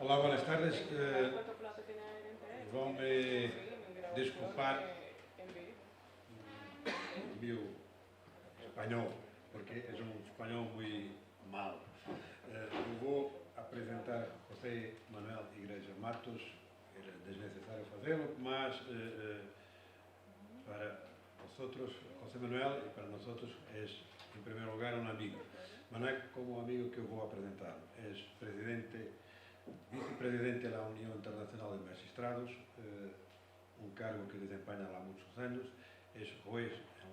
Hola, buenas tardes. Vão-me desculpar o meu espanhol, porque é um espanhol muito mal. Eu vou apresentar José Manuel Igreja Matos, era desnecessário fazê-lo, mas para vosotros, José Manuel, e para nós é, em primeiro lugar, um amigo. Mas não é como o amigo que eu vou apresentar. É vicepresidente da União Internacional de Magistrados, um cargo que desempenha há muitos anos. É juez en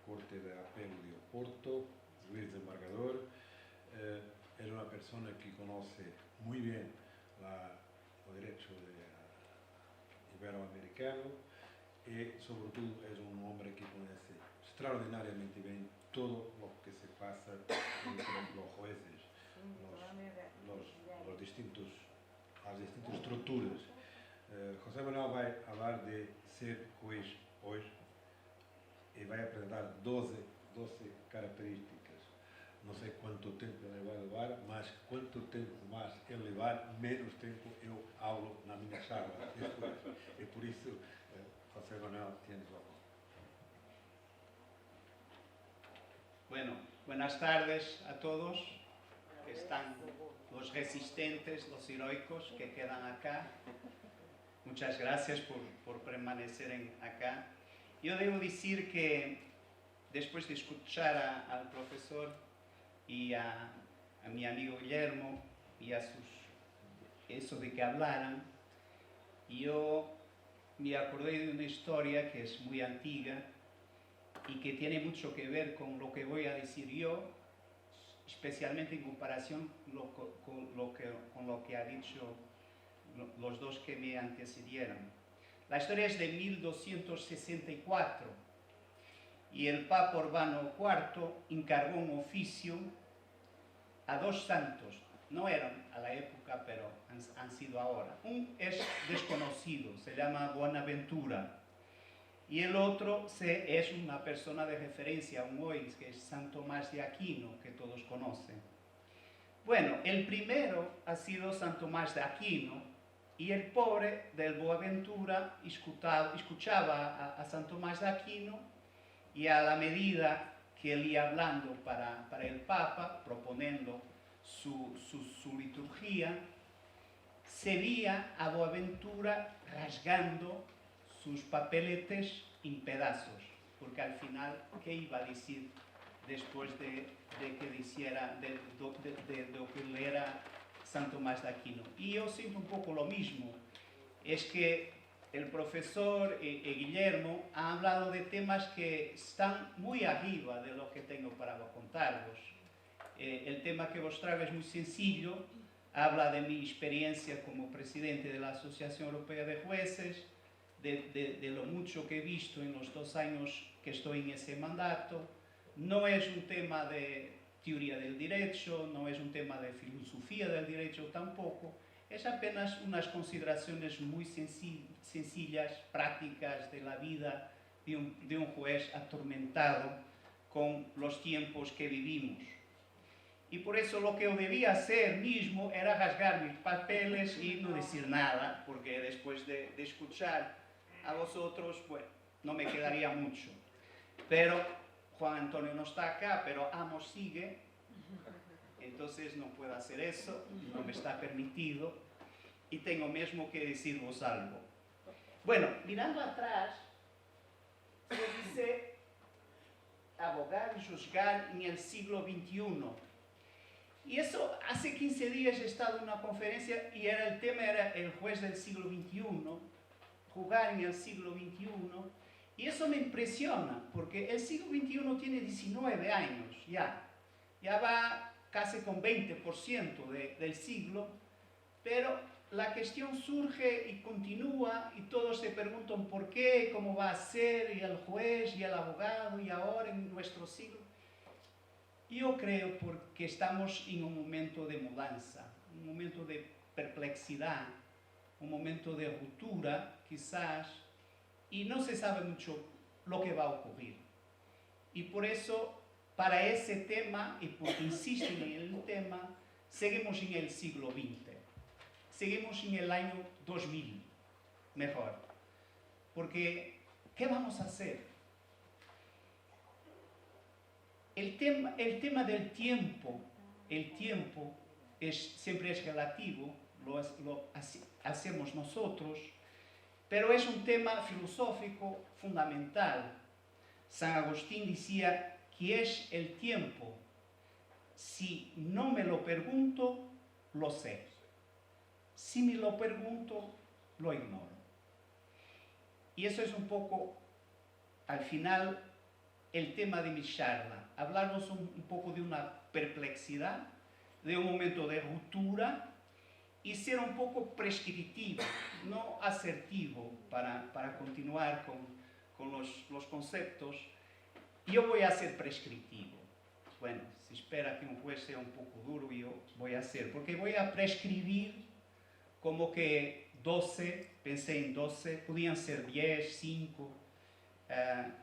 Corte de Apelo de Oporto, juiz desembargador. É uma pessoa que conhece muito bem o direito iberoamericano e, sobretudo, é um homem que conhece extraordinariamente bem todo o que se passa entre os jueces, as distintas estruturas. José Manuel vai falar de ser juez hoje e vai apresentar 12 características. Não sei quanto tempo ele vai levar, mas quanto tempo mais ele levar, menos tempo eu hablo na minha sala. E por isso, José Manuel, tienes la voz. Bueno, buenas tardes a todos que están, los resistentes, los heroicos que quedan acá. Muchas gracias por permanecer acá. Yo debo decir que después de escuchar al profesor y a mi amigo Guillermo y a eso de que hablaran, yo me acordé de una historia que es muy antigua y que tiene mucho que ver con lo que voy a decir yo, especialmente en comparación con lo que ha dicho los dos que me antecedieron. La historia es de 1264 y el Papa Urbano IV encargó un oficio a dos santos. No eran a la época, pero han sido ahora. Un es desconocido, se llama Buenaventura, y el otro es una persona de referencia aún hoy, que es San Tomás de Aquino, que todos conocen. Bueno, el primero ha sido San Tomás de Aquino, y el pobre del Boaventura escuchaba a San Tomás de Aquino, y a la medida que él iba hablando para el Papa, proponiendo su liturgia, se veía a Boaventura rasgando sus papeletes en pedazos, porque al final, ¿qué iba a decir después de que dijera de lo que le era San Tomás de Aquino? Y yo siento un poco lo mismo, es que el profesor Guillermo ha hablado de temas que están muy arriba de lo que tengo para contaros. El tema que vos traigo es muy sencillo, habla de mi experiencia como presidente de la Asociación Europea de Jueces, de lo mucho que he visto en los 2 años que estoy en ese mandato. No es un tema de teoría del derecho, no es un tema de filosofía del derecho tampoco, es apenas unas consideraciones muy sencillas, prácticas de la vida de un juez atormentado con los tiempos que vivimos. Y por eso lo que yo debía hacer mismo era rasgar mis papeles y no decir nada, porque después de escuchar a vosotros, bueno, no me quedaría mucho. Pero Juan Antonio no está acá, pero Amos sigue, entonces no puedo hacer eso, no me está permitido, y tengo mismo que deciros algo. Bueno, mirando atrás, se dice abogar y juzgar en el siglo XXI. Y eso, hace 15 días he estado en una conferencia y el tema era el juez del siglo XXI, jugar en el siglo XXI, y eso me impresiona, porque el siglo XXI tiene 19 años ya va casi con 20% del siglo, pero la cuestión surge y continúa y todos se preguntan por qué, cómo va a ser, y el juez y el abogado, y ahora en nuestro siglo. Yo creo porque estamos en un momento de mudanza, un momento de perplexidad, un momento de ruptura quizás, y no se sabe mucho lo que va a ocurrir. Y por eso, para ese tema, y porque insisten en el tema, seguimos en el siglo XX. seguimos en el año 2000, mejor. Porque, ¿qué vamos a hacer? El tema del tiempo, siempre es relativo, lo hacemos nosotros, pero es un tema filosófico fundamental. San Agustín decía que es el tiempo. Si no me lo pregunto, lo sé. Si me lo pregunto, lo ignoro. Y eso es un poco, al final, el tema de mi charla. Hablarnos un poco de una perplexidad, de un momento de ruptura, y ser un poco prescriptivo, no asertivo, para continuar con los conceptos. Yo voy a ser prescriptivo. Bueno, se espera que un juez sea un poco duro, yo voy a ser, porque voy a prescribir como que 12, pensé en 12, podían ser 10, 5.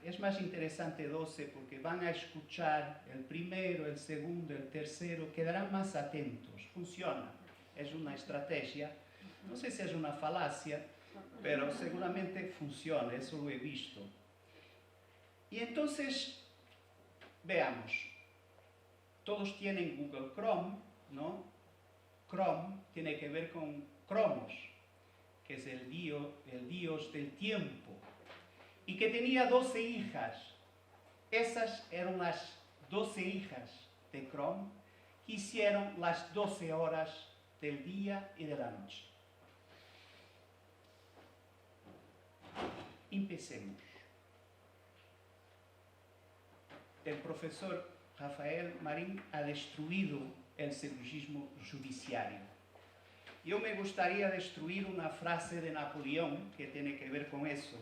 Es más interesante 12 porque van a escuchar el primero, el segundo, el tercero, quedarán más atentos, funciona, es una estrategia, no sé si es una falacia, pero seguramente funciona, eso lo he visto. Y entonces, veamos, todos tienen Google Chrome, ¿no? Chrome tiene que ver con Cromos, que es el dios del tiempo, y que tenía 12 hijas. Esas eran las 12 hijas de Chrome, que hicieron las 12 horas del día y de la noche. Empecemos. El profesor Rafael Marín ha destruido el silogismo judiciario. Yo me gustaría destruir una frase de Napoleón que tiene que ver con eso.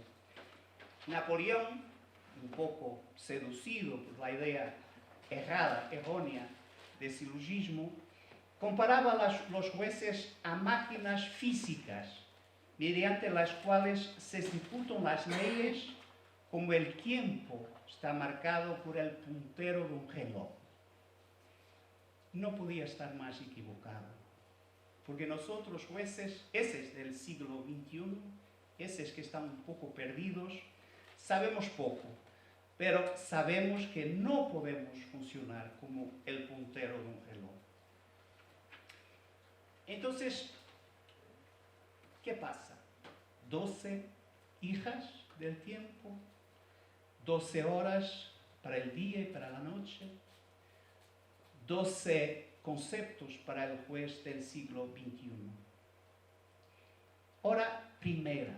Napoleón, un poco seducido por la idea errónea de silogismo, comparaba los jueces a máquinas físicas, mediante las cuales se ejecutan las leyes como el tiempo está marcado por el puntero de un reloj. No podía estar más equivocado, porque nosotros jueces, esos del siglo XXI, esos que están un poco perdidos, sabemos poco, pero sabemos que no podemos funcionar como el puntero de un reloj. Entonces, ¿qué pasa? 12 hijas del tiempo, 12 horas para el día y para la noche, 12 conceptos para el juez del siglo XXI. Hora primera,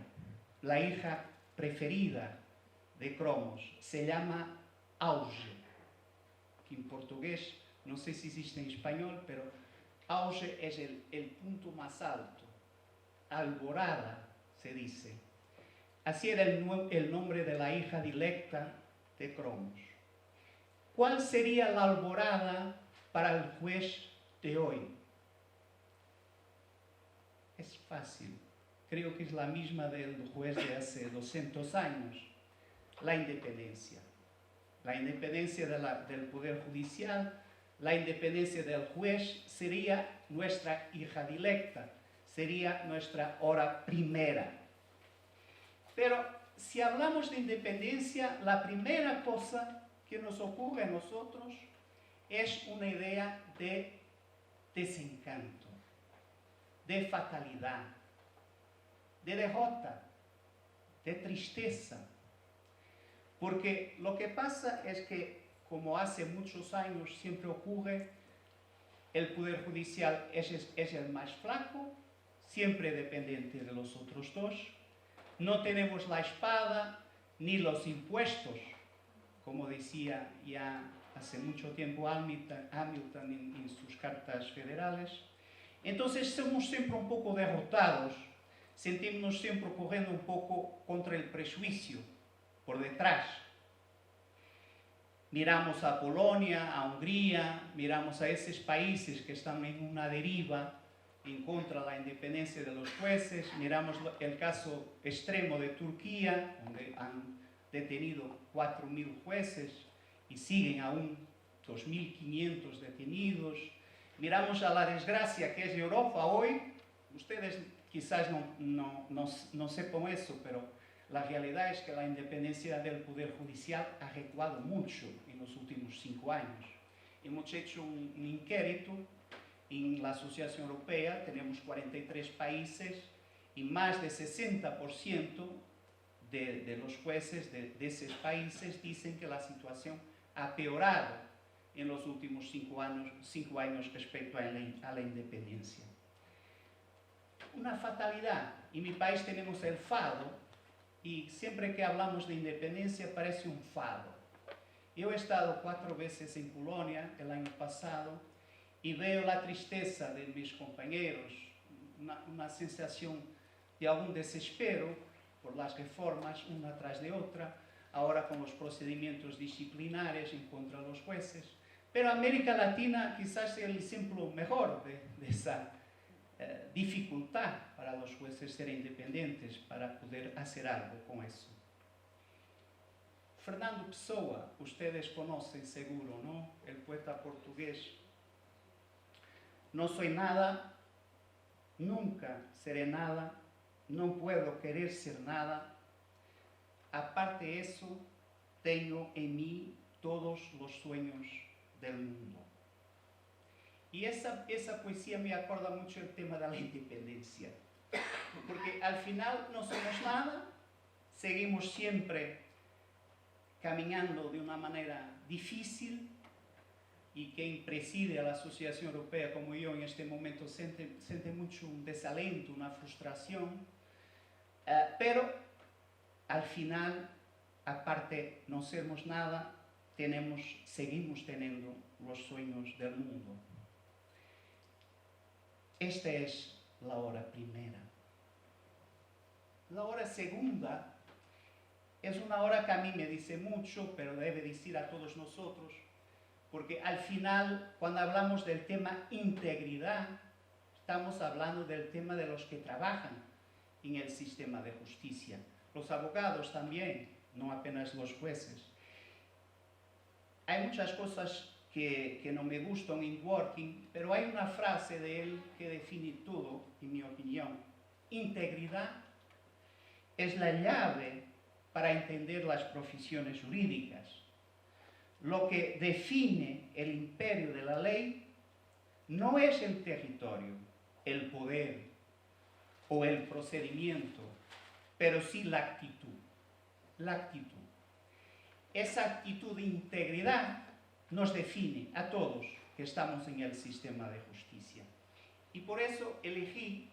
la hija preferida de Cromos, se llama auge, que en portugués, no sé si existe en español, pero auge es el punto más alto, alborada se dice. Así era el nombre de la hija dilecta de Cromos. ¿Cuál sería la alborada para el juez de hoy? Es fácil. Creo que es la misma del juez de hace 200 años. La independencia. La independencia del Poder Judicial, la independencia del juez sería nuestra hija dilecta, sería nuestra hora primera. Pero si hablamos de independencia, la primera cosa que nos ocurre a nosotros es una idea de desencanto, de fatalidad, de derrota, de tristeza. Porque lo que pasa es que, como hace muchos años siempre ocurre, el Poder Judicial es el más flaco, siempre dependiente de los otros dos. No tenemos la espada ni los impuestos, como decía ya hace mucho tiempo Hamilton en sus cartas federales. Entonces somos siempre un poco derrotados, sentimos siempre corriendo un poco contra el prejuicio, por detrás. Miramos a Polonia, a Hungría, miramos a esos países que están en una deriva en contra de la independencia de los jueces, miramos el caso extremo de Turquía, donde han detenido 4.000 jueces y siguen aún 2.500 detenidos. Miramos a la desgracia que es Europa hoy, ustedes quizás no sepan eso, pero la realidad es que la independencia del Poder Judicial ha recuado mucho en los últimos 5 años. Hemos hecho un inquérito en la Asociación Europea, tenemos 43 países y más de 60% de los jueces de esos países dicen que la situación ha peorado en los últimos 5 años respecto a la independencia. Una fatalidad. En mi país tenemos el fado y siempre que hablamos de independencia parece un fado. Yo he estado 4 veces en Polonia el año pasado y veo la tristeza de mis compañeros, una sensación de algún desespero por las reformas una tras de otra, ahora con los procedimientos disciplinares en contra de los jueces. Pero América Latina quizás sea el ejemplo mejor de esa dificultad para los jueces ser independientes, para poder hacer algo con eso. Fernando Pessoa, ustedes conocen seguro, ¿no? El poeta portugués. No soy nada, nunca seré nada, no puedo querer ser nada. Aparte de eso, tengo en mí todos los sueños del mundo. Y esa poesía me acorda mucho el tema de la independencia. Porque al final no somos nada, seguimos siempre caminando de una manera difícil y quien preside a la Asociación Europea como yo en este momento siente mucho un desalento, una frustración, pero al final, aparte no sermos nada, seguimos teniendo los sueños del mundo. Esta es la hora primera. La hora segunda es una hora que a mí me dice mucho, pero debe decir a todos nosotros, porque al final, cuando hablamos del tema integridad, estamos hablando del tema de los que trabajan en el sistema de justicia. Los abogados también, no apenas los jueces. Hay muchas cosas que no me gustan en Dworkin, pero hay una frase de él que define todo, en mi opinión. Integridad es la llave para entender las profesiones jurídicas. Lo que define el imperio de la ley no es el territorio, el poder o el procedimiento, pero sí la actitud. La actitud. Esa actitud de integridad nos define a todos que estamos en el sistema de justicia. Y por eso elegí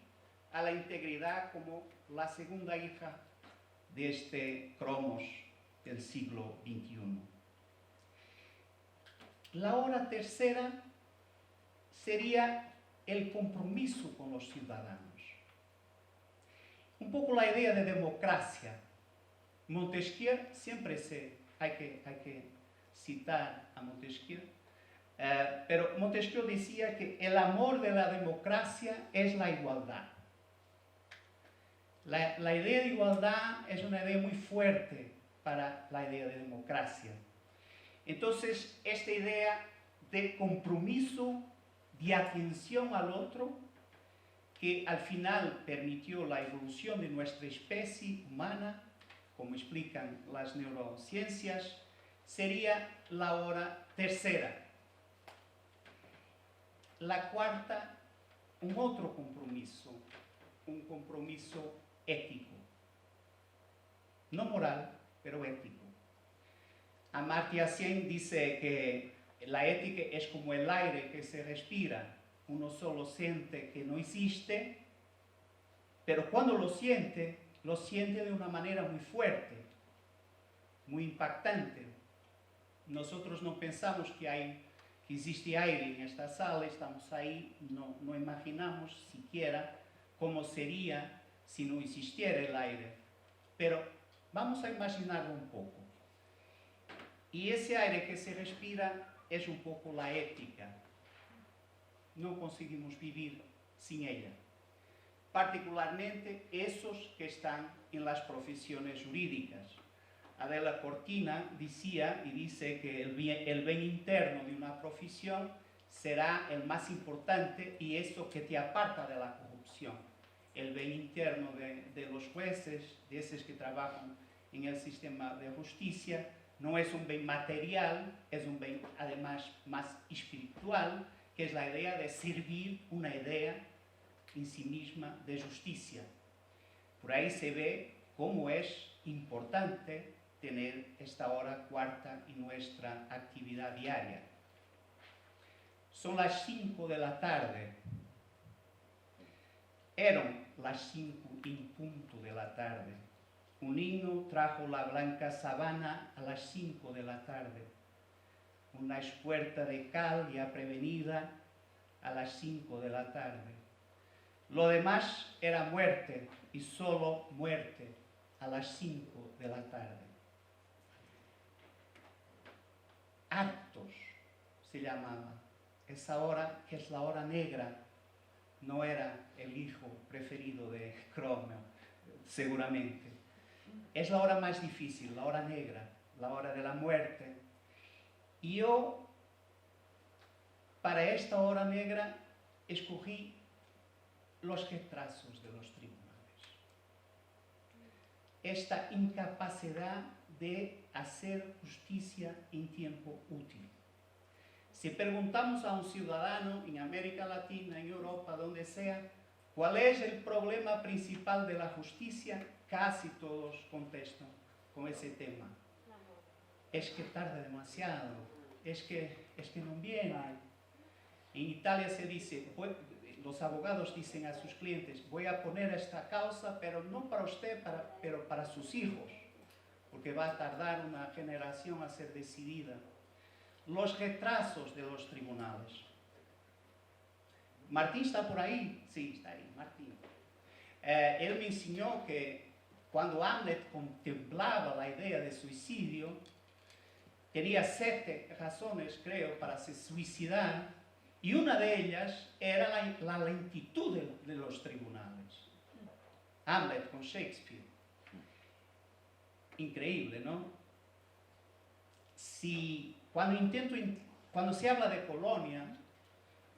a la integridad como la segunda hija de este cromos del siglo XXI. La hora tercera sería el compromiso con los ciudadanos. Un poco la idea de democracia. Montesquieu, siempre hay que citar a Montesquieu, pero Montesquieu decía que el amor de la democracia es la igualdad. La idea de igualdad es una idea muy fuerte para la idea de democracia. Entonces, esta idea de compromiso, de atención al otro, que al final permitió la evolución de nuestra especie humana, como explican las neurociencias, sería la hora tercera. La cuarta, un otro compromiso, un compromiso ético. No moral, pero ético. Amartya Sen dice que la ética es como el aire que se respira. Uno solo siente que no existe, pero cuando lo siente de una manera muy fuerte, muy impactante. Nosotros no pensamos que existe aire en esta sala, estamos ahí, no imaginamos siquiera cómo sería si no existiera el aire. Pero vamos a imaginarlo un poco. Y ese aire que se respira es un poco la ética. No conseguimos vivir sin ella. Particularmente esos que están en las profesiones jurídicas. Adela Cortina decía y dice que el bien interno de una profesión será el más importante y eso que te aparta de la corrupción. el bien interno de los jueces, de esos que trabajan en el sistema de justicia. No es un bien material, es un bien además más espiritual, que es la idea de servir una idea en sí misma de justicia. Por ahí se ve cómo es importante tener esta hora cuarta en nuestra actividad diaria. Son las 5 de la tarde. Eran las 5 en punto de la tarde. Un niño trajo la blanca sabana a las 5 de la tarde. Una espuerta de cal ya prevenida a las 5 de la tarde. Lo demás era muerte, y solo muerte a las 5 de la tarde. Actos se llamaba. Esa hora, que es la hora negra, no era el hijo preferido de Cromwell, seguramente. Es la hora más difícil, la hora negra, la hora de la muerte. Y yo, para esta hora negra, escogí los retrasos de los tribunales. Esta incapacidad de hacer justicia en tiempo útil. Si preguntamos a un ciudadano en América Latina, en Europa, donde sea, ¿cuál es el problema principal de la justicia? Casi todos contestan con ese tema. Es que tarda demasiado, es que no viene. En Italia se dice, los abogados dicen a sus clientes, voy a poner esta causa, pero no para usted, pero para sus hijos, porque va a tardar una generación a ser decidida. Los retrasos de los tribunales. Martín está por ahí. Sí, está ahí, Martín. Él me enseñó que cuando Hamlet contemplaba la idea de suicidio, tenía 7 razones, creo, para se suicidar, y una de ellas era la lentitud de los tribunales. Hamlet con Shakespeare. Increíble, ¿no? Cuando se habla de Polonia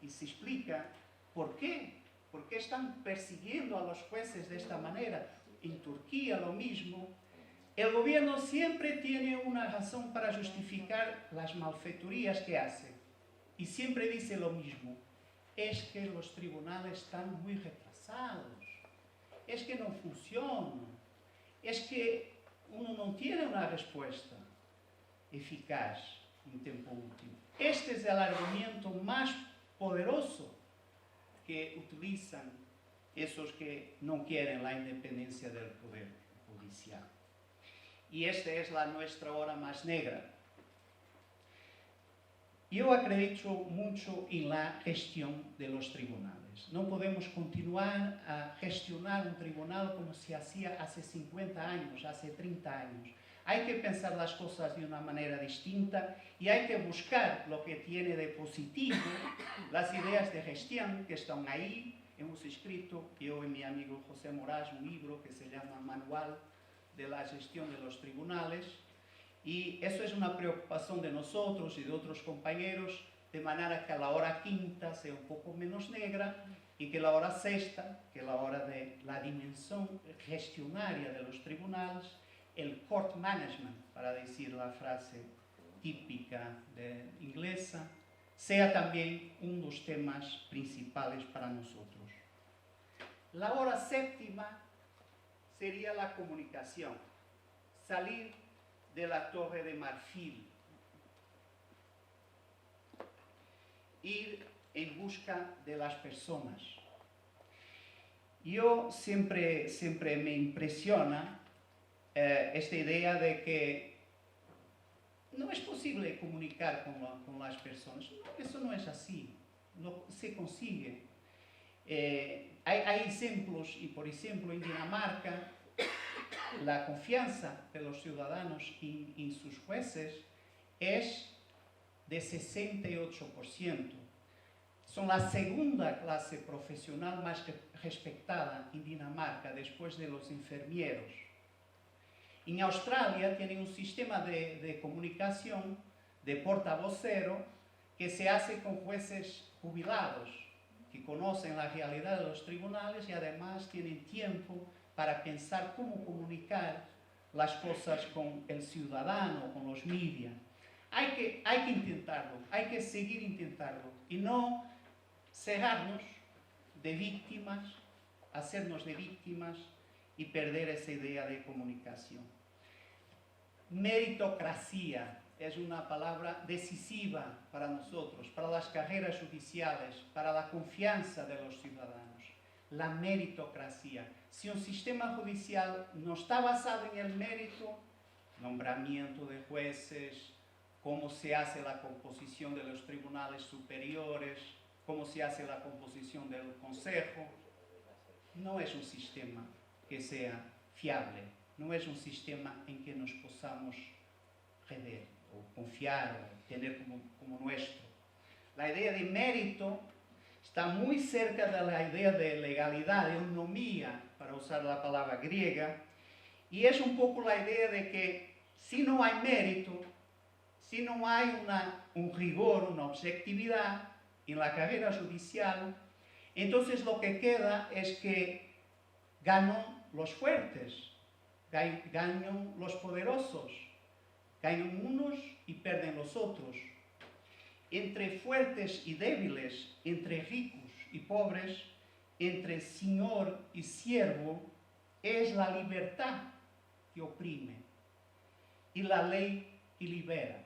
y se explica por qué están persiguiendo a los jueces de esta manera, en Turquía lo mismo, el gobierno siempre tiene una razón para justificar las malfechorías que hace. Y siempre dice lo mismo, es que los tribunales están muy retrasados, es que no funcionan, es que uno no tiene una respuesta eficaz en tiempo útil. Este es el argumento más poderoso que utilizan esos que no quieren la independencia del poder judicial. Y esta es nuestra hora más negra. Yo acredito mucho en la gestión de los tribunales. No podemos continuar a gestionar un tribunal como se hacía hace 50 años, hace 30 años. Hay que pensar las cosas de una manera distinta y hay que buscar lo que tiene de positivo, las ideas de gestión que están ahí. Hemos escrito, yo y mi amigo José Moraes, un libro que se llama Manual de la Gestión de los Tribunales, y eso es una preocupación de nosotros y de otros compañeros, de manera que la hora quinta sea un poco menos negra y que la hora sexta, que la hora de la dimensión gestionaria de los tribunales, el court management, para decir la frase típica inglesa, sea también uno de los temas principales para nosotros. La hora séptima sería la comunicación, salir de la Torre de Marfil, ir en busca de las personas. Yo siempre me impresiona esta idea de que no es posible comunicar con las personas. No, eso no es así, no se consigue. Hay ejemplos, y por ejemplo en Dinamarca, la confianza de los ciudadanos en sus jueces es de 68%. Son la segunda clase profesional más respetada en Dinamarca, después de los enfermeros. En Australia tienen un sistema de comunicación de portavocero que se hace con jueces jubilados, que conocen la realidad de los tribunales y además tienen tiempo para pensar cómo comunicar las cosas con el ciudadano, con los media. Hay que intentarlo, hay que seguir intentarlo y no cerrarnos de víctimas, hacernos de víctimas y perder esa idea de comunicación. Meritocracia es una palabra decisiva para nosotros, para las carreras judiciales, para la confianza de los ciudadanos. La meritocracia. Si un sistema judicial no está basado en el mérito, nombramiento de jueces, cómo se hace la composición de los tribunales superiores, cómo se hace la composición del consejo, no es un sistema que sea fiable, no es un sistema en que nos podamos creer o confiar o tener como nuestro. La idea de mérito está muy cerca de la idea de legalidad, de eunomía, para usar la palabra griega, y es un poco la idea de que si no hay mérito, si no hay un rigor, una objetividad en la carrera judicial, entonces lo que queda es que ganan los fuertes, ganan los poderosos, ganan unos y pierden los otros. Entre fuertes y débiles, entre ricos y pobres, entre señor y siervo, es la libertad que oprime y la ley que libera.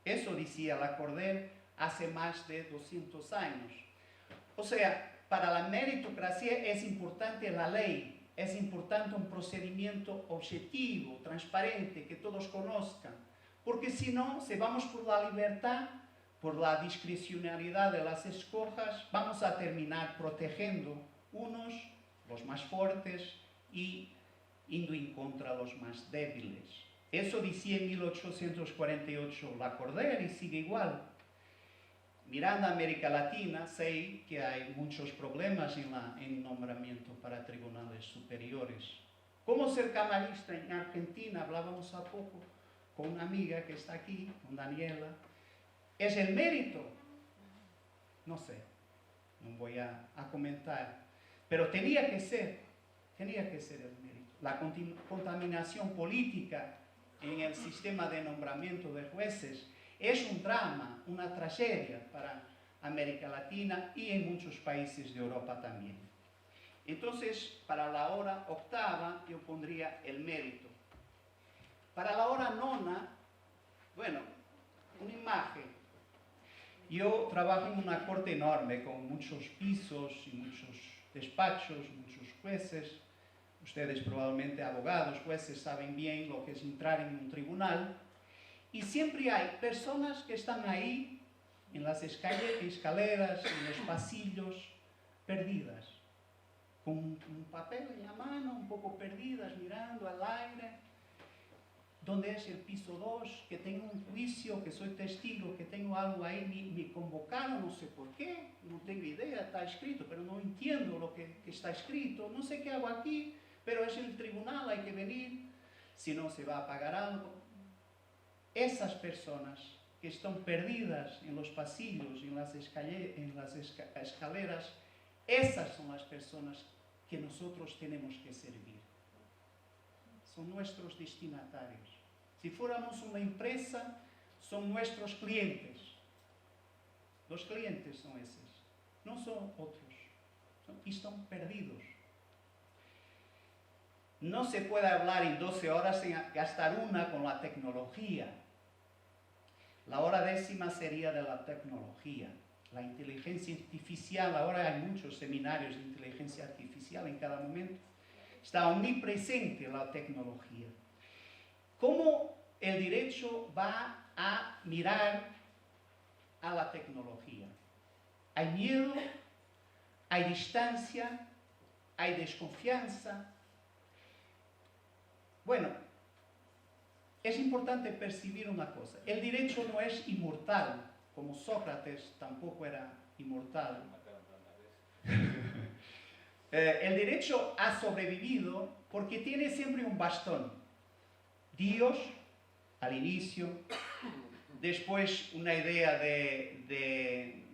Eso decía Lacordaire hace más de 200 años. O sea, para la meritocracia es importante la ley, es importante un procedimiento objetivo, transparente, que todos conozcan, porque si no, si vamos por la libertad, por la discrecionalidad de las escojas, vamos a terminar protegiendo unos, los más fuertes, y yendo en contra de los más débiles. Eso decía en 1848 Lacordaire y sigue igual. Mirando a América Latina, sé que hay muchos problemas en nombramiento para tribunales superiores. ¿Cómo ser camarista en Argentina? Hablábamos hace poco con una amiga que está aquí, con Daniela. ¿Es el mérito? No sé, no voy a comentar. Pero tenía que ser el mérito. La contaminación política en el sistema de nombramiento de jueces es un drama, una tragedia para América Latina y en muchos países de Europa también. Entonces, para la hora octava yo pondría el mérito. Para la hora nona, bueno, una imagen. Yo trabajo en una corte enorme con muchos pisos y muchos despachos, muchos jueces. Ustedes probablemente abogados, jueces, saben bien lo que es entrar en un tribunal. Y siempre hay personas que están ahí, en las escaleras, en los pasillos, perdidas, con un papel en la mano, un poco perdidas, mirando al aire. ¿Dónde es el piso 2? Que tengo un juicio, que soy testigo, que tengo algo ahí, me convocaron, no sé por qué, no tengo idea, está escrito, pero no entiendo lo que está escrito, no sé qué hago aquí, pero es el tribunal, hay que venir, si no se va a pagar algo. Esas personas que están perdidas en los pasillos, en las escaleras, esas son las personas que nosotros tenemos que servir. Son nuestros destinatarios. Si fuéramos una empresa, son nuestros clientes. Los clientes son esos, no son otros. Y están perdidos. No se puede hablar en 12 horas sin gastar una con la tecnología. La hora décima sería de la tecnología. La inteligencia artificial, ahora hay muchos seminarios de inteligencia artificial en cada momento. Está omnipresente la tecnología. ¿Cómo el derecho va a mirar a la tecnología? Hay miedo, hay distancia, hay desconfianza. Bueno, es importante percibir una cosa. El derecho no es inmortal, como Sócrates tampoco era inmortal. El derecho ha sobrevivido porque tiene siempre un bastón. Dios, al inicio, después una idea de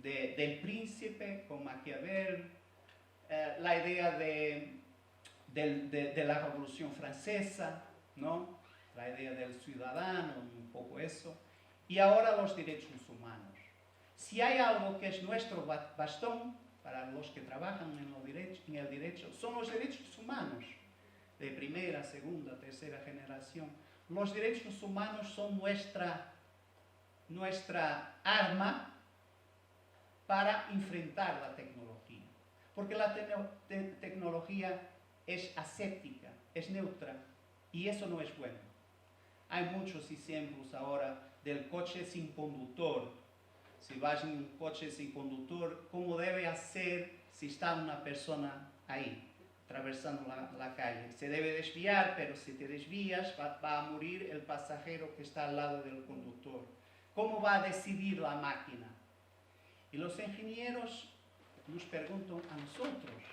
del príncipe con Maquiavel, la idea de la Revolución Francesa, ¿no? La idea del ciudadano, un poco eso, y ahora los derechos humanos. Si hay algo que es nuestro bastón para los que trabajan en el derecho, son los derechos humanos, de primera, segunda, tercera generación. Los derechos humanos son nuestra arma para enfrentar la tecnología. Porque la tecnología es aséptica, es neutra, y eso no es bueno. Hay muchos ejemplos ahora del coche sin conductor. Si vas en un coche sin conductor, ¿cómo debe hacer si está una persona ahí, atravesando la calle? Se debe desviar, pero si te desvías va a morir el pasajero que está al lado del conductor. ¿Cómo va a decidir la máquina? Y los ingenieros nos preguntan a nosotros,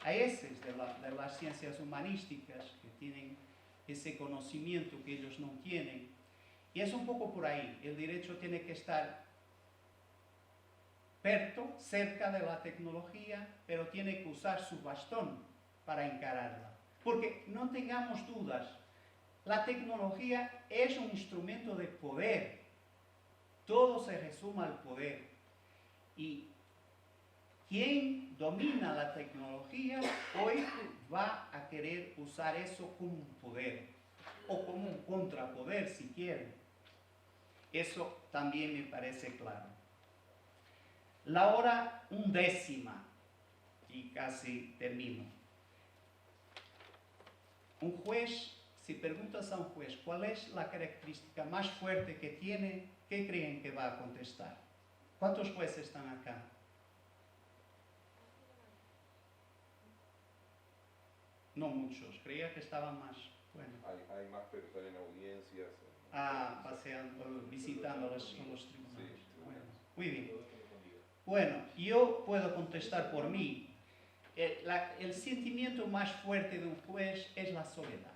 a esos de las ciencias humanísticas que tienen ese conocimiento que ellos no tienen. Y es un poco por ahí. El derecho tiene que estar cerca de la tecnología, pero tiene que usar su bastón para encararla. Porque no tengamos dudas, la tecnología es un instrumento de poder. Todo se resume al poder. Y quien domina la tecnología hoy va a querer usar eso como un poder o como un contrapoder si quiere. Eso también me parece claro. La hora 11, y casi termino. Un juez, si preguntas a un juez cuál es la característica más fuerte que tiene, ¿qué creen que va a contestar? ¿Cuántos jueces están acá? No muchos, creía que estaban más. Bueno. Hay más, pero están en audiencias. Paseando, visitando los tribunales. Sí, bueno, muy bien. Bueno, yo puedo contestar por mí. El sentimiento más fuerte de un juez es la soledad.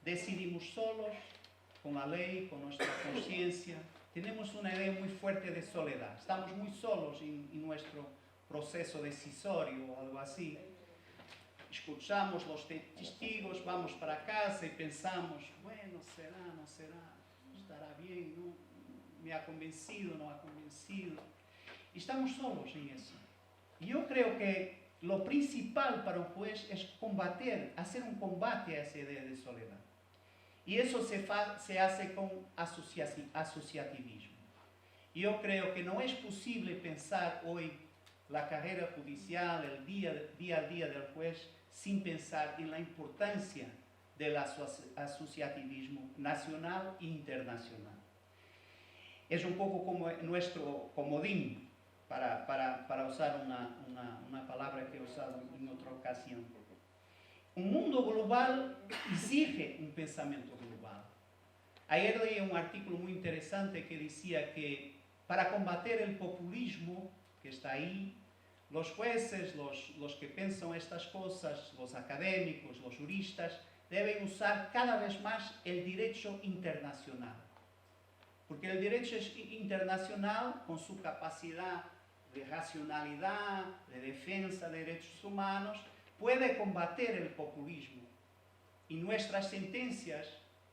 Decidimos solos, con la ley, con nuestra conciencia. Tenemos una idea muy fuerte de soledad. Estamos muy solos en nuestro proceso decisorio o algo así. Escuchamos los testigos, vamos para casa y pensamos, bueno, será, no será, estará bien, ¿no? Me ha convencido, no ha convencido. Y estamos solos en eso. Y yo creo que lo principal para un juez es hacer un combate a esa idea de soledad. Y eso se hace con asociativismo. Yo creo que no es posible pensar hoy la carrera judicial, el día a día del juez, sin pensar en la importancia del asociativismo nacional e internacional. Es un poco como nuestro comodín, para usar una palabra que he usado en otra ocasión. Un mundo global exige un pensamiento global. Ayer leí un artículo muy interesante que decía que para combater el populismo que está ahí, los jueces, los que piensan estas cosas, los académicos, los juristas, deben usar cada vez más el derecho internacional. Porque el derecho internacional, con su capacidad de racionalidad, de defensa de derechos humanos, puede combater el populismo. Y nuestras sentencias,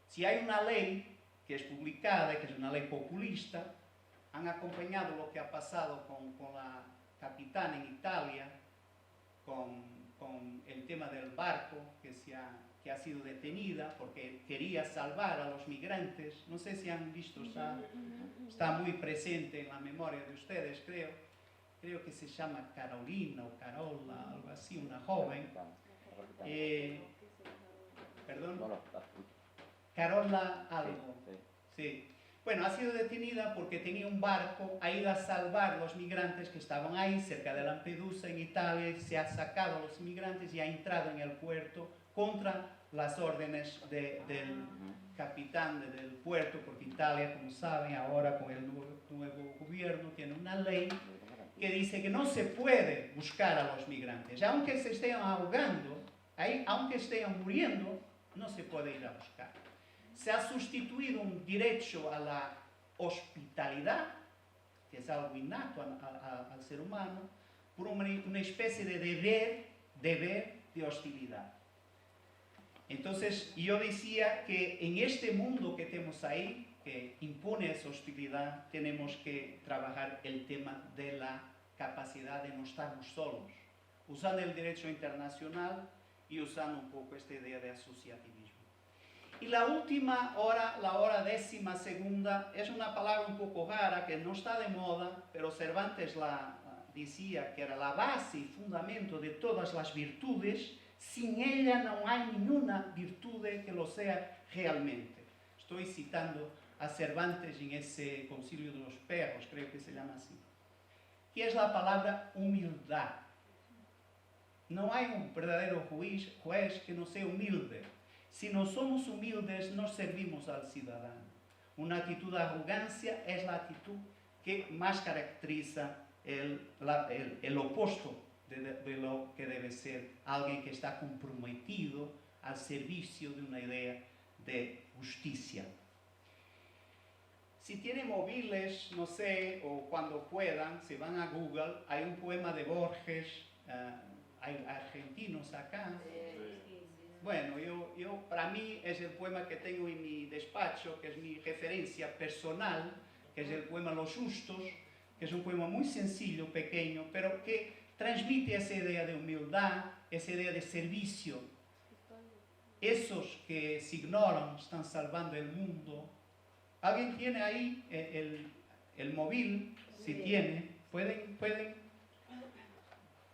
si hay una ley que es publicada, que es una ley populista, han acompañado lo que ha pasado con la capitana en Italia, con el tema del barco que ha sido detenida porque quería salvar a los migrantes. No sé si han visto, está muy presente en la memoria de ustedes, creo que se llama Carolina o Carola, algo así, una joven. Perdón, Carola algo. Sí. Bueno, ha sido detenida porque tenía un barco, ha ido a salvar a los migrantes que estaban ahí, cerca de Lampedusa, en Italia. Se ha sacado a los migrantes y ha entrado en el puerto contra las órdenes del capitán del puerto, porque Italia, como saben, ahora con el nuevo gobierno tiene una ley que dice que no se puede buscar a los migrantes. Aunque se estén ahogando, aunque estén muriendo, no se puede ir a buscar. Se ha sustituido un derecho a la hospitalidad que es algo innato al ser humano, por una especie de deber de hostilidad. Entonces, yo decía que en este mundo que tenemos ahí, que impone esa hostilidad, tenemos que trabajar el tema de la capacidad de no estarnos solos, usando el derecho internacional y usando un poco esta idea de asociativismo. Y la última hora, la hora 12ª, es una palabra un poco rara que no está de moda, pero Cervantes decía que era la base y fundamento de todas las virtudes. Sin ella no hay ninguna virtud que lo sea realmente. Estoy citando a Cervantes en ese Concilio de los Perros, creo que se llama así. Que es la palabra humildad. No hay un verdadero juez que no sea humilde. Si no somos humildes, no servimos al ciudadano. Una actitud de arrogancia es la actitud que más caracteriza el opuesto de lo que debe ser alguien que está comprometido al servicio de una idea de justicia. Si tienen móviles, no sé, o cuando puedan, si van a Google, hay un poema de Borges, hay argentinos acá. Bueno, para mí es el poema que tengo en mi despacho, que es mi referencia personal, que es el poema Los Justos, que es un poema muy sencillo, pequeño, pero que transmite esa idea de humildad, esa idea de servicio. Esos que se ignoran están salvando el mundo. ¿Alguien tiene ahí el móvil? Si tiene, pueden.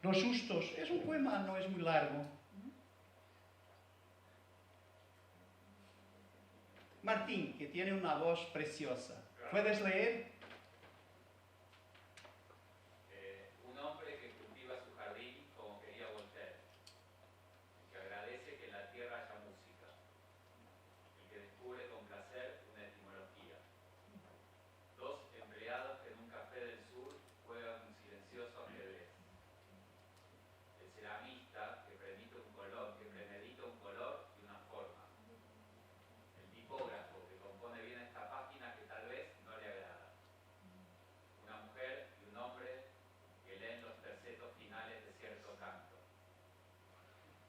Los Justos, es un poema, no es muy largo. Martín, que tiene una voz preciosa. ¿Puedes leer? Un hombre que cultiva su jardín como quería Voltaire, que agradece que en la tierra haya música, y que descubre con placer una etimología. Dos empleados que en un café del sur juegan un silencioso ajedrez. El ceramista que premedita un color y una forma. El tipógrafo que compone bien esta página que tal vez no le agrada. Una mujer y un hombre que leen los tercetos finales de cierto canto.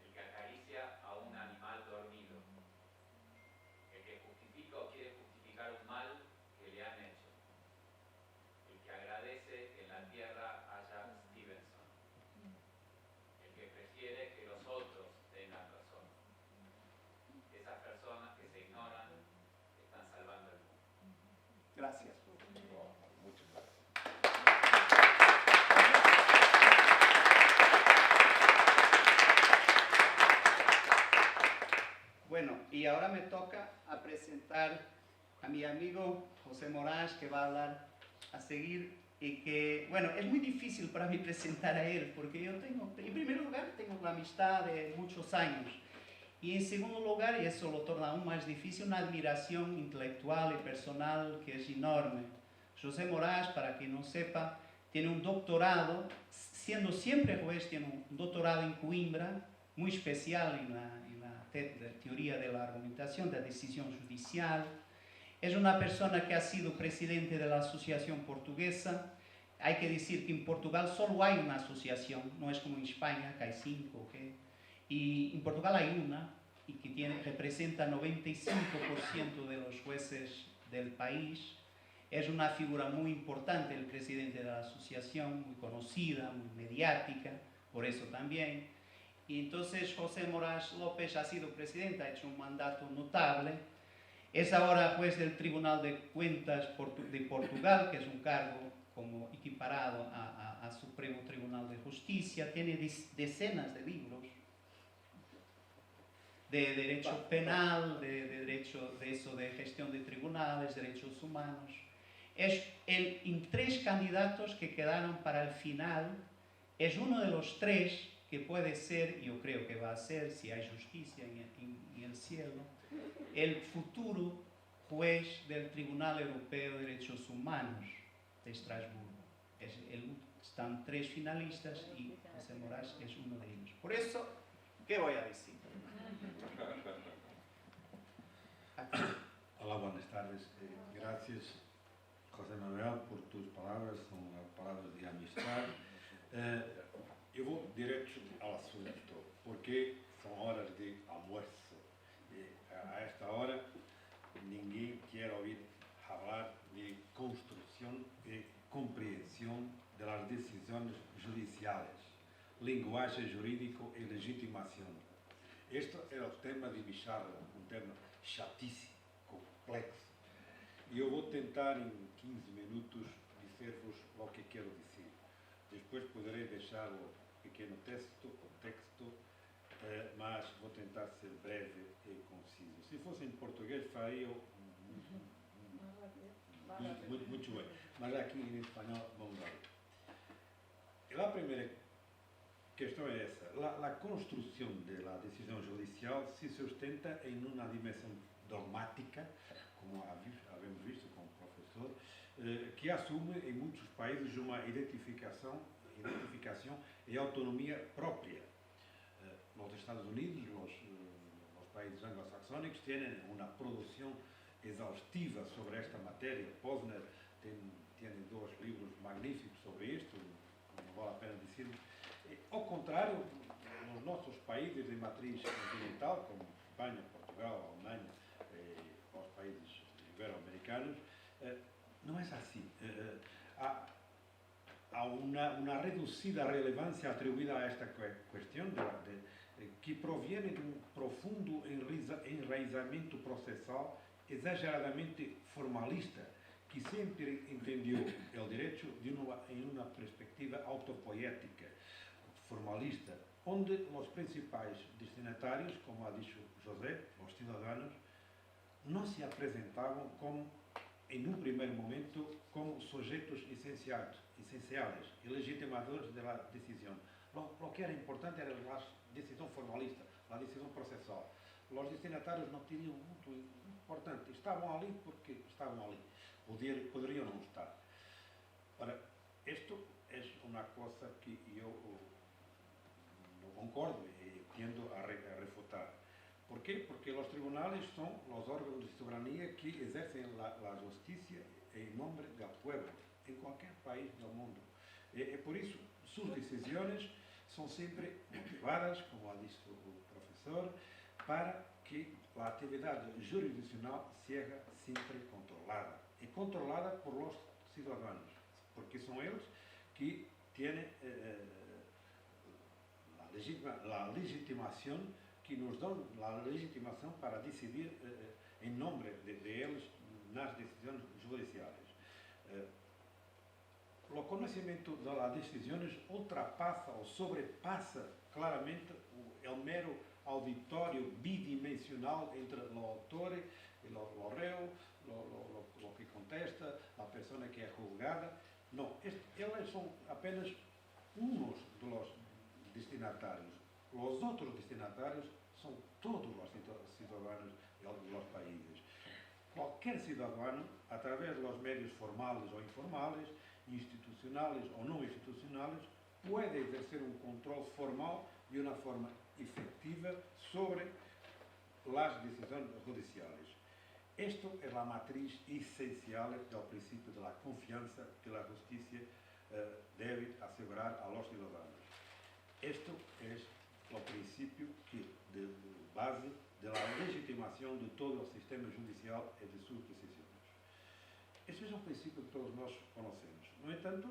El que acaricia a un animal dormido. El que justifica o quiere justificar un mal que le han hecho. El que agradece que en la tierra haya Stevenson. El que prefiere que los otros tengan razón. Esas personas que se ignoran están salvando el mundo. Gracias. Muchas gracias. Bueno, y ahora me toca a presentar a mi amigo José Moraes, que va a hablar a seguir, y que, bueno, es muy difícil para mí presentar a él, porque yo tengo, en primer lugar, tengo la amistad de muchos años, y en segundo lugar, y eso lo torna aún más difícil, una admiración intelectual y personal que es enorme. José Moraes, para quien no sepa, tiene un doctorado, siendo siempre juez, tiene un doctorado en Coimbra, muy especial en la teoría de la argumentación, de la decisión judicial. Es una persona que ha sido presidente de la Asociación Portuguesa. Hay que decir que en Portugal solo hay una asociación, no es como en España, que hay 5, ¿okay? Y en Portugal hay una, y que representa 95% de los jueces del país. Es una figura muy importante, el presidente de la asociación, muy conocida, muy mediática, por eso también. Y entonces José Moraes López ha sido presidente, ha hecho un mandato notable. Es ahora juez del Tribunal de Cuentas de Portugal, que es un cargo como equiparado a Supremo Tribunal de Justicia. Tiene decenas de libros de derecho penal, de derecho de gestión de tribunales, derechos humanos. En 3 candidatos que quedaron para el final, es uno de los 3 que puede ser, yo creo que va a ser, si hay justicia en el cielo, el futuro juez del Tribunal Europeo de Derechos Humanos de Estrasburgo. Están 3 finalistas y José Moraes es uno de ellos. Por eso, ¿qué voy a decir? Hola, buenas tardes. Gracias, José Manuel, por tus palabras, são palavras de amistade. Eu vou direto ao assunto, porque são horas de almoço. E a esta hora, ninguém quer ouvir falar de construção e compreensão das decisões judiciais, linguagem jurídico e legitimação. Este é o tema de Bicharra, um tema chatíssimo, complexo. E eu vou tentar, em 15 minutos, dizer-vos o que quero dizer. Depois poderei deixar o pequeno texto, mas vou tentar ser breve e conciso. Se fosse em português, faria muito bem. Mas aqui em espanhol, vamos lá. A primeira questão é essa. A construção da decisão judicial se sustenta em uma dimensão dogmática, como havemos visto com o professor, que assume em muitos países uma identificação e autonomia própria. Nos Estados Unidos, os países anglo-saxónicos têm uma produção exaustiva sobre esta matéria. Posner tem 2 livros magníficos sobre isto, não vale a pena dizer. Ao contrário, nos nossos países de matriz continental, como Espanha, Portugal, Alemanha, os países ibero-americanos, não é assim. Há uma reduzida relevância atribuída a esta questão, que provém de um profundo enraizamento processal exageradamente formalista, que sempre entendeu o direito em uma perspectiva autopoética, formalista, onde os principais destinatários, como ha dicho José, os cidadãos, não se apresentavam como, em um primeiro momento, como sujeitos essenciais e legitimadores da decisão. O que era importante era a decisão formalista, a decisão processal. Os destinatários não tinham muito importante. Estavam ali porque estavam ali. Poderiam não estar. Ora, isto é uma coisa que eu não concordo e tendo a refutar. ¿Por quê? Porque os tribunais são os órgãos de soberania que exercem a justiça em nome do povo, em qualquer país do mundo. E por isso, suas decisões são sempre motivadas, como ha dito o professor, para que a atividade jurisdicional seja sempre controlada. E controlada por os cidadãos, porque são eles que têm a legitimação, que nos dão a legitimação para decidir em nome de eles nas decisões judiciais. O conhecimento das decisões ultrapassa ou sobrepassa claramente o mero auditório bidimensional entre o autor e o réu, o que contesta, a pessoa que é julgada. Não, eles são apenas uns dos destinatários. Os outros destinatários são todos os cidadãos dos países. Qualquer cidadão, através dos meios formais ou informais, institucionais ou não institucionais, pode exercer um controle formal de uma forma efetiva sobre as decisões judiciais. Esta é a matriz essencial do princípio da confiança que a justiça deve assegurar aos cidadãos. Este é o princípio de base da legitimação de todo o sistema judicial e de suas decisões. Este é um princípio que todos nós conhecemos. No entanto,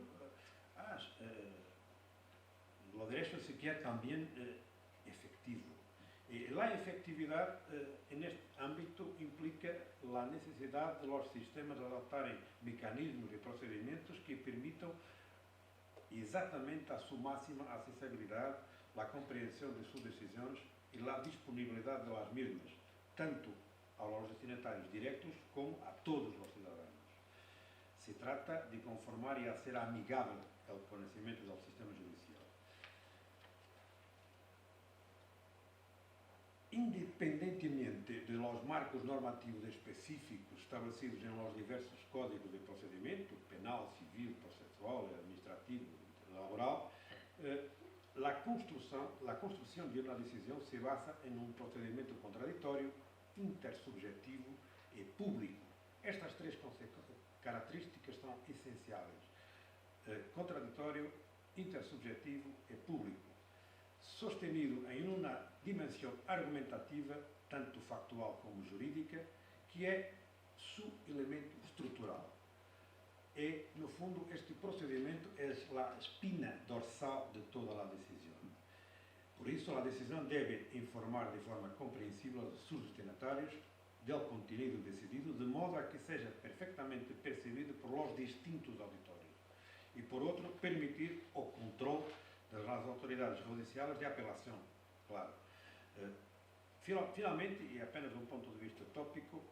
o direito se quer também efetivo. E a efetividade neste âmbito implica a necessidade de los sistemas adoptarem mecanismos e procedimentos que permitam exatamente a sua máxima acessibilidade, a compreensão de suas decisões e a disponibilidade das mesmas, tanto aos destinatários diretos como a todos os cidadãos. Se trata de conformar e a ser amigável ao conhecimento do sistema judicial. Independentemente de los marcos normativos específicos estabelecidos em los diversos códigos de procedimento, penal, civil, processual, administrativo e laboral, a construção de uma decisão se basa em um procedimento contraditório, intersubjetivo e público, estas três características são essenciais. Contraditório, intersubjetivo e público, sostenido em uma dimensão argumentativa, tanto factual como jurídica, que é seu elemento estrutural. E, no fundo, este procedimento é a espina dorsal de toda a decisão. Por isso, a decisão deve informar de forma compreensível os seus destinatários do contenido decidido, de modo a que seja perfeitamente percebido por los distintos auditórios. E, por outro, permitir o controle das autoridades judiciais de apelação, claro. Finalmente, e apenas de um ponto de vista tópico,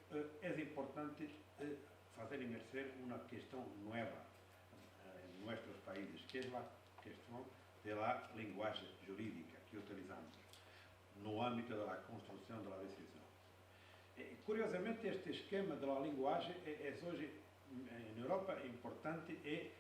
é importante fazer emerger uma questão nova em nossos países, que é a questão da linguagem jurídica que utilizamos no âmbito da construção da decisão. Curiosamente, este esquema da linguagem é hoje, na Europa, importante e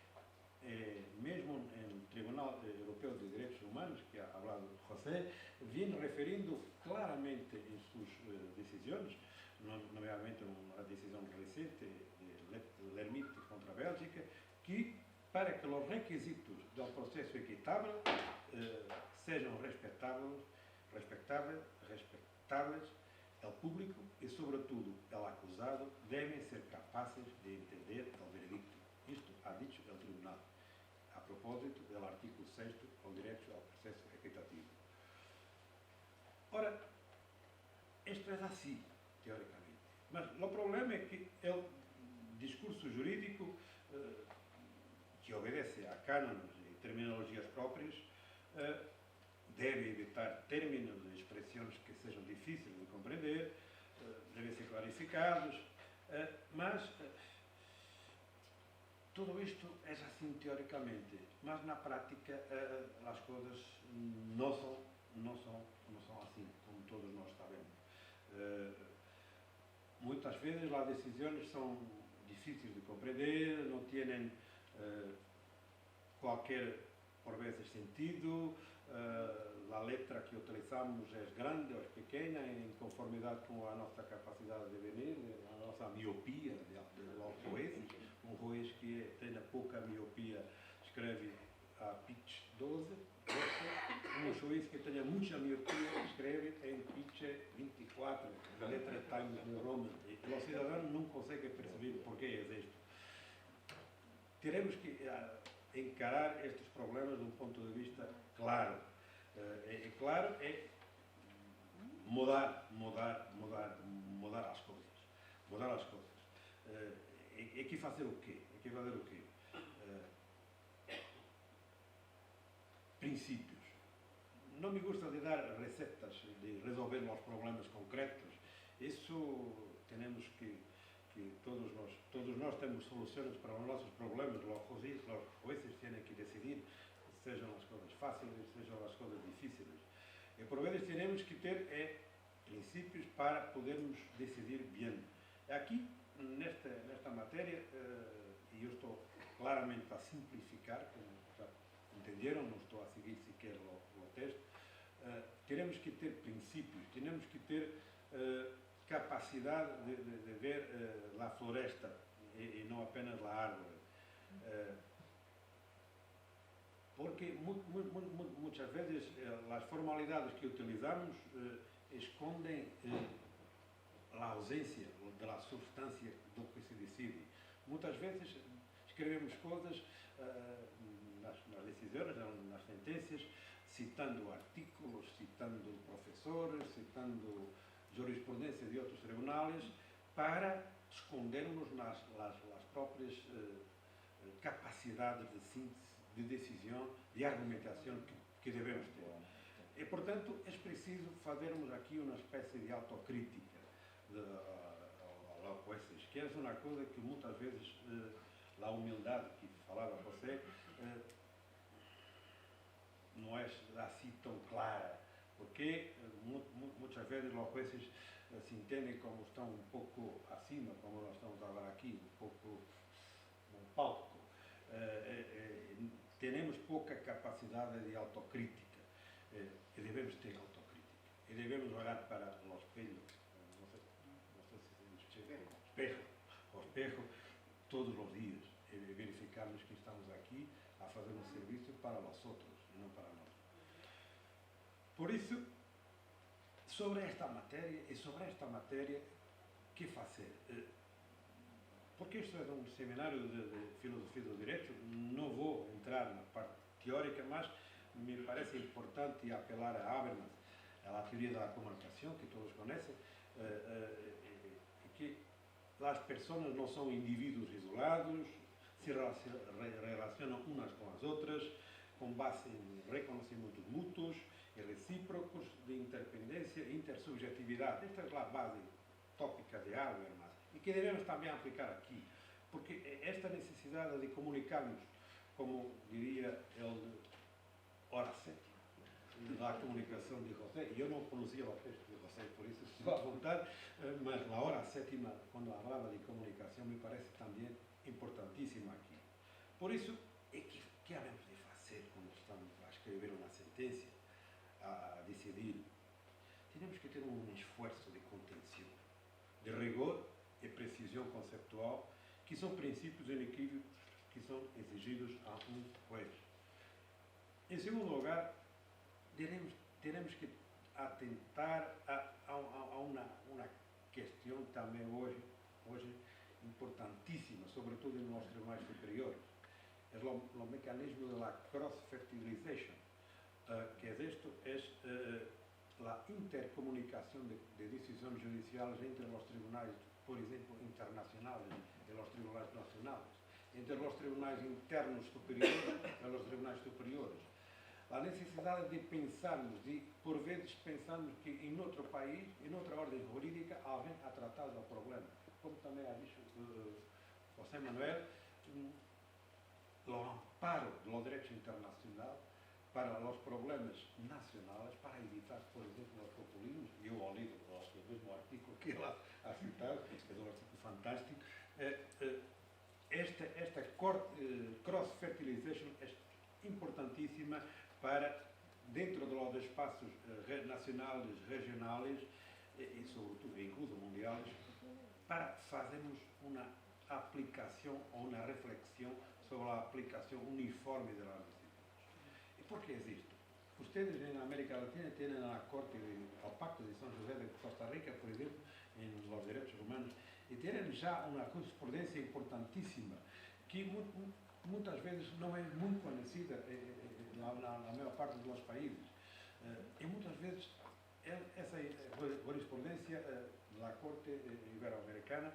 mesmo no Tribunal Europeu de Direitos Humanos, que ha falado José, vem referindo claramente em suas decisões, nomeadamente uma decisão recente de Lermite contra a Bélgica, que para que os requisitos do processo equitável sejam respeitáveis, o público e, sobretudo, o acusado devem ser capazes de entender o veredicto. Isto ha dicho o Tribunal, a propósito do artigo 6º, o direito ao processo equitativo. Ora, isto é assim, teoricamente. Mas o problema é que o discurso jurídico, que obedece a cânones e terminologias próprias, deve evitar términos e expressões que sejam difíceis de compreender, devem ser clarificados, mas tudo isto é assim teoricamente, mas na prática as coisas não são assim, como todos nós sabemos. Muitas vezes as decisões são difíceis de compreender, não têm qualquer, por vezes, sentido, a letra que utilizamos é grande ou é pequena, em conformidade com a nossa capacidade de ver, a nossa miopia de juízes. Um juiz que tem pouca miopia escreve a pitch 12, um juiz que tenha muita miopia escreve em pitch 24, a letra Times New Roman. E o cidadão não consegue perceber por que é isto. Teremos que encarar estes problemas de um ponto de vista claro. Claro é mudar as coisas. Mudar as coisas. E aqui fazer o quê? Princípios. Não me gusta de dar receitas, de resolver os problemas concretos. Isso temos que todos nós temos soluções para os nossos problemas. Os juízes têm que decidir, sejam as coisas fáceis, sejam as coisas difíceis. E por vezes temos que ter princípios para podermos decidir bem. Aqui, nesta matéria, e eu estou claramente a simplificar, como já entenderam, não estou a seguir sequer o texto, teremos que ter princípios, temos que ter capacidade de ver a floresta e não apenas a árvore. Porque muitas vezes as formalidades que utilizamos escondem a ausência da substância do que se decide. Muitas vezes escrevemos coisas nas decisões, nas sentenças, citando artículos, citando professores, citando jurisprudência de outros tribunais, para escondermos nas próprias capacidades de síntese, de decisão, de argumentação que devemos ter. E, portanto, é preciso fazermos aqui uma espécie de autocrítica aos juízes, que é uma coisa que muitas vezes a humildade que falava você não é assim tão clara, porque muitas vezes os juízes se entendem como estão um pouco acima, como nós estamos agora aqui, um pouco no palco. Temos pouca capacidade de autocrítica e devemos ter autocrítica. E devemos olhar para o espelho, não sei se se chega, espelho, ao espejo todos os dias e verificarmos que estamos aqui a fazer um serviço para os outros e não para nós. Por isso, sobre esta matéria, que fazer? Porque isto é um seminário de filosofia do direito, não vou entrar na parte teórica, mas me parece importante apelar a Habermas, a teoria da comunicação, que todos conhecem, que as pessoas não são indivíduos isolados, se relacionam umas com as outras, com base em reconhecimentos mútuos e recíprocos de interdependência e intersubjetividade. Esta é a base tópica de Habermas e que devemos também aplicar aqui, porque esta necessidade de comunicarmos, como diria ele, Horace, da comunicação de José, e eu não conhecia o texto de José, por isso estou à vontade, mas na hora sétima, quando falava de comunicação, me parece também importantíssima aqui. Por isso, que havemos de fazer quando estamos a escrever uma sentença, a decidir? Temos que ter um esforço de contenção, de rigor e precisão conceptual, que são princípios inequívocos que são exigidos a um juez. Em segundo lugar, teremos que atentar a uma questão também hoje importantíssima, sobretudo nos tribunais superiores. É o mecanismo da cross-fertilization, que é esto, a intercomunicação de decisões judiciais entre os tribunais, por exemplo, internacionais e os tribunais nacionais, entre os tribunais internos superiores e os tribunais superiores. A necessidade de pensarmos, por vezes pensamos que em outro país, em outra ordem jurídica, alguém ha tratado o problema. Como também ha dicho José Manuel, o amparo do direito internacional para os problemas nacionais, para evitar, por exemplo, os populismos. Eu ao lido o mesmo artigo que ele ha citado, é um artigo fantástico. Esta cross-fertilization é importantíssima para, dentro dos espaços nacionais, regionais e, sobretudo, incluso mundiais, para fazermos uma aplicação ou uma reflexão sobre a aplicação uniforme das decisões. E por que isto? Ustedes na América Latina têm a Corte, ao Pacto de São José de Costa Rica, por exemplo, em los direitos humanos, e têm já uma jurisprudência importantíssima, que muitas vezes não é muito conhecida na maior parte dos países. E muitas vezes essa jurisprudência da Corte Ibero-Americana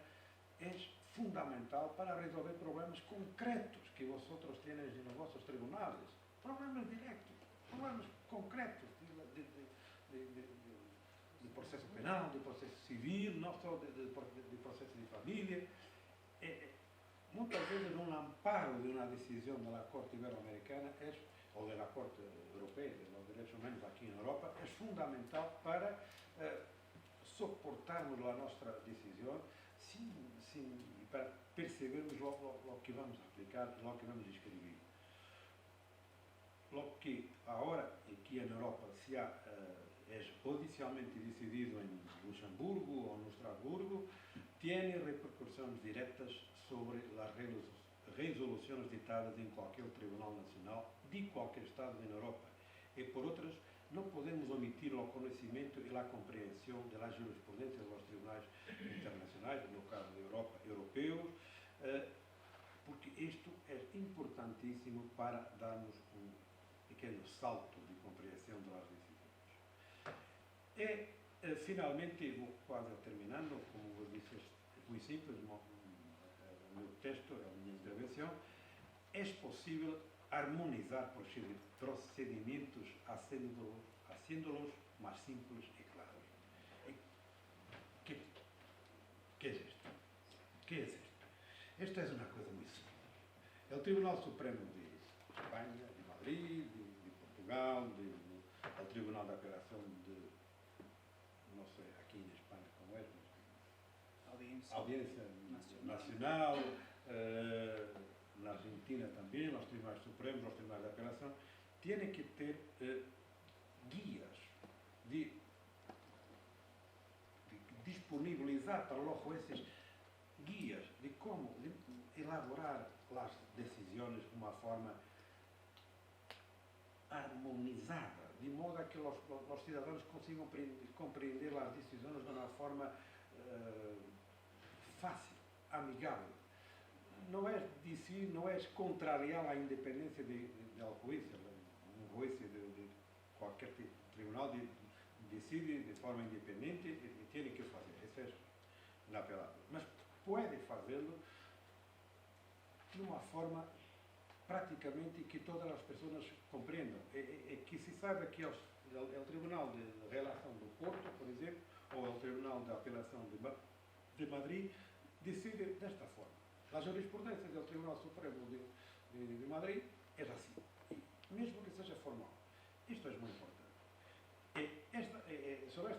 é fundamental para resolver problemas concretos que vosotros têm nos vossos tribunais. Problemas diretos, problemas concretos de processo penal, de processo civil, não só de processo de família. Muitas vezes um amparo de uma decisão da Corte Ibero-Americana ou da Corte Europeia dos Direitos Humanos aqui na Europa é fundamental para suportarmos a nossa decisão para percebermos o que vamos aplicar, o que vamos escrever. Lo que agora aqui na Europa é judicialmente decidido em Luxemburgo ou no Estrasburgo, tem repercussões diretas sobre as resoluções ditadas em qualquer tribunal nacional de qualquer Estado na Europa. E, por outras, não podemos omitir o conhecimento e a compreensão da jurisprudência dos tribunais internacionais, no caso da Europa, europeus, porque isto é importantíssimo para darmos um pequeno salto de compreensão das decisões. E, finalmente, vou quase terminando, como eu disse, é muito simples, o meu texto, a minha intervenção, é possível harmonizar procedimentos haciéndolos mais simples e claros. ¿Qué es esto? ¿Qué es esto? Esto es una cosa muy simple. El Tribunal Supremo de España, de Madrid, de Portugal, el Tribunal de Apelación de, no sé, aquí en España cómo es, Audiencia Nacional, na Argentina também, os tribunais supremos, os tribunais de apelação, têm que ter guias de disponibilizar para os jueces guías de cómo elaborar las decisiones de una forma armonizada, de modo a que los ciudadanos consigan comprender las decisiones de una forma fácil, amigable. No es decir, no es contrariar la independencia del juicio. Un juicio de cualquier tribunal decide de forma independiente y tiene que hacer. Esa es la palabra. Mas puede hacerlo de una forma prácticamente que todas as pessoas compreendam. Que se saiba que o Tribunal de Relação do Porto, por exemplo, ou o Tribunal de Apelação de Madrid, decide desta forma. A jurisprudência do Tribunal Supremo de Madrid é assim, mesmo que seja formal. Isto é muito importante. Sobre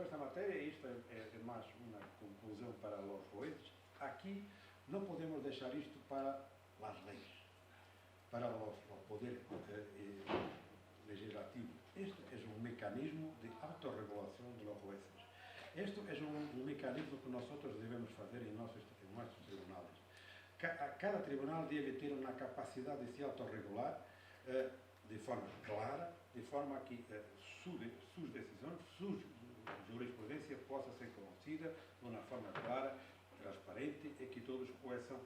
esta matéria, isto é mais uma conclusão para os juízes. Aqui não podemos deixar isto para as leis, para o poder legislativo. Este é um mecanismo de autorregulação de los jueces. Este é um mecanismo que nós devemos fazer em nossos tribunais. Cada tribunal deve ter uma capacidade de se autorregular de forma clara, de forma que suas decisões, sua jurisprudência possa ser conhecida de uma forma clara, transparente e que todos possam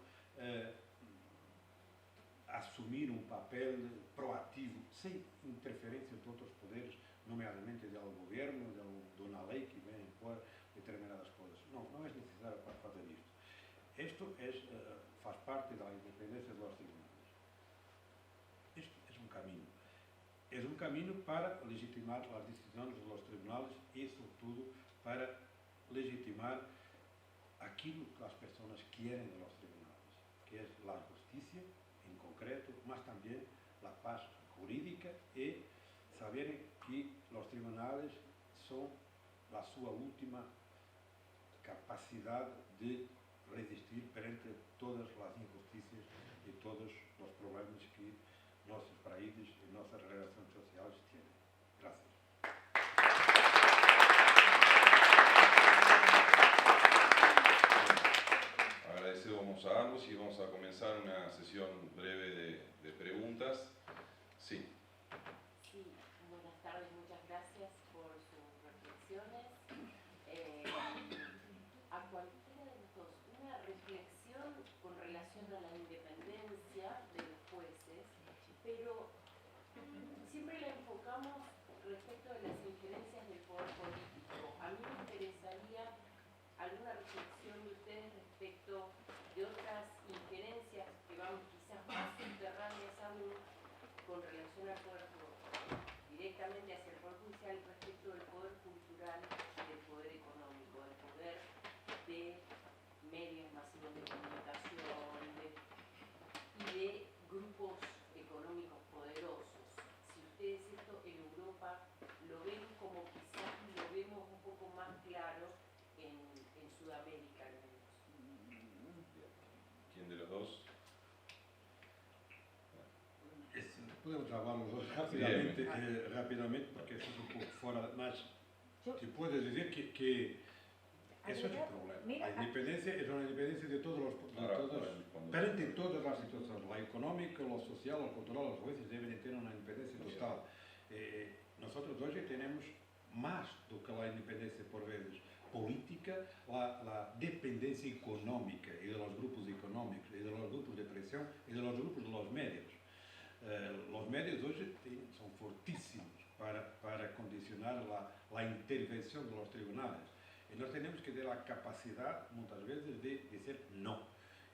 assumir um papel proativo, sem interferência de outros poderes, nomeadamente do governo, de uma lei que vem impor determinadas coisas. Não é necessário para fazer isto. Isto faz parte da independência dos tribunais. Isto é um caminho. É um caminho para legitimar as decisões dos tribunais e, sobretudo, para legitimar aquilo que as pessoas querem dos tribunais, que é a justiça, em concreto, mas também a paz jurídica e saberem que os tribunais são a sua última capacidade de resistir perante todas as injustiças e todos os problemas que nossos países e nossas relações sociais têm. Graças. Agradecemos a ambos y vamos a comenzar una sesión breve de preguntas. Sí. Sí, buenas tardes, muchas gracias por sus reflexiones. A cualquiera de los dos, una reflexión con relación a la independencia de los jueces, pero siempre la enfocamos respecto de las injerencias del poder político. A mí me interesaría alguna reflexión de ustedes respecto de otras injerencias que van quizás más subterráneas aún con relación al poder directamente hacia el poder judicial respecto del poder cultural, del poder económico, del poder de medios masivos de comunicación y de grupos económicos poderosos. Si ustedes esto en Europa lo ven como quizás lo vemos un poco más claro en Sudamérica al menos. ¿Quién de los dos? Podemos trabalhar os dois rapidamente, porque é um pouco fora, mas se pode dizer que esse é o problema. A independência é uma independência de todos perante todas as situações, a econômica, a social, a cultural, os juízes devem ter uma independência total. Nós hoje temos mais do que a independência, por vezes, política, a dependência econômica e dos grupos econômicos, e dos grupos de pressão, e dos grupos dos médios. Os médios hoje são fortíssimos para condicionar a intervenção dos tribunais. E nós temos que ter a capacidade, muitas vezes, de dizer não.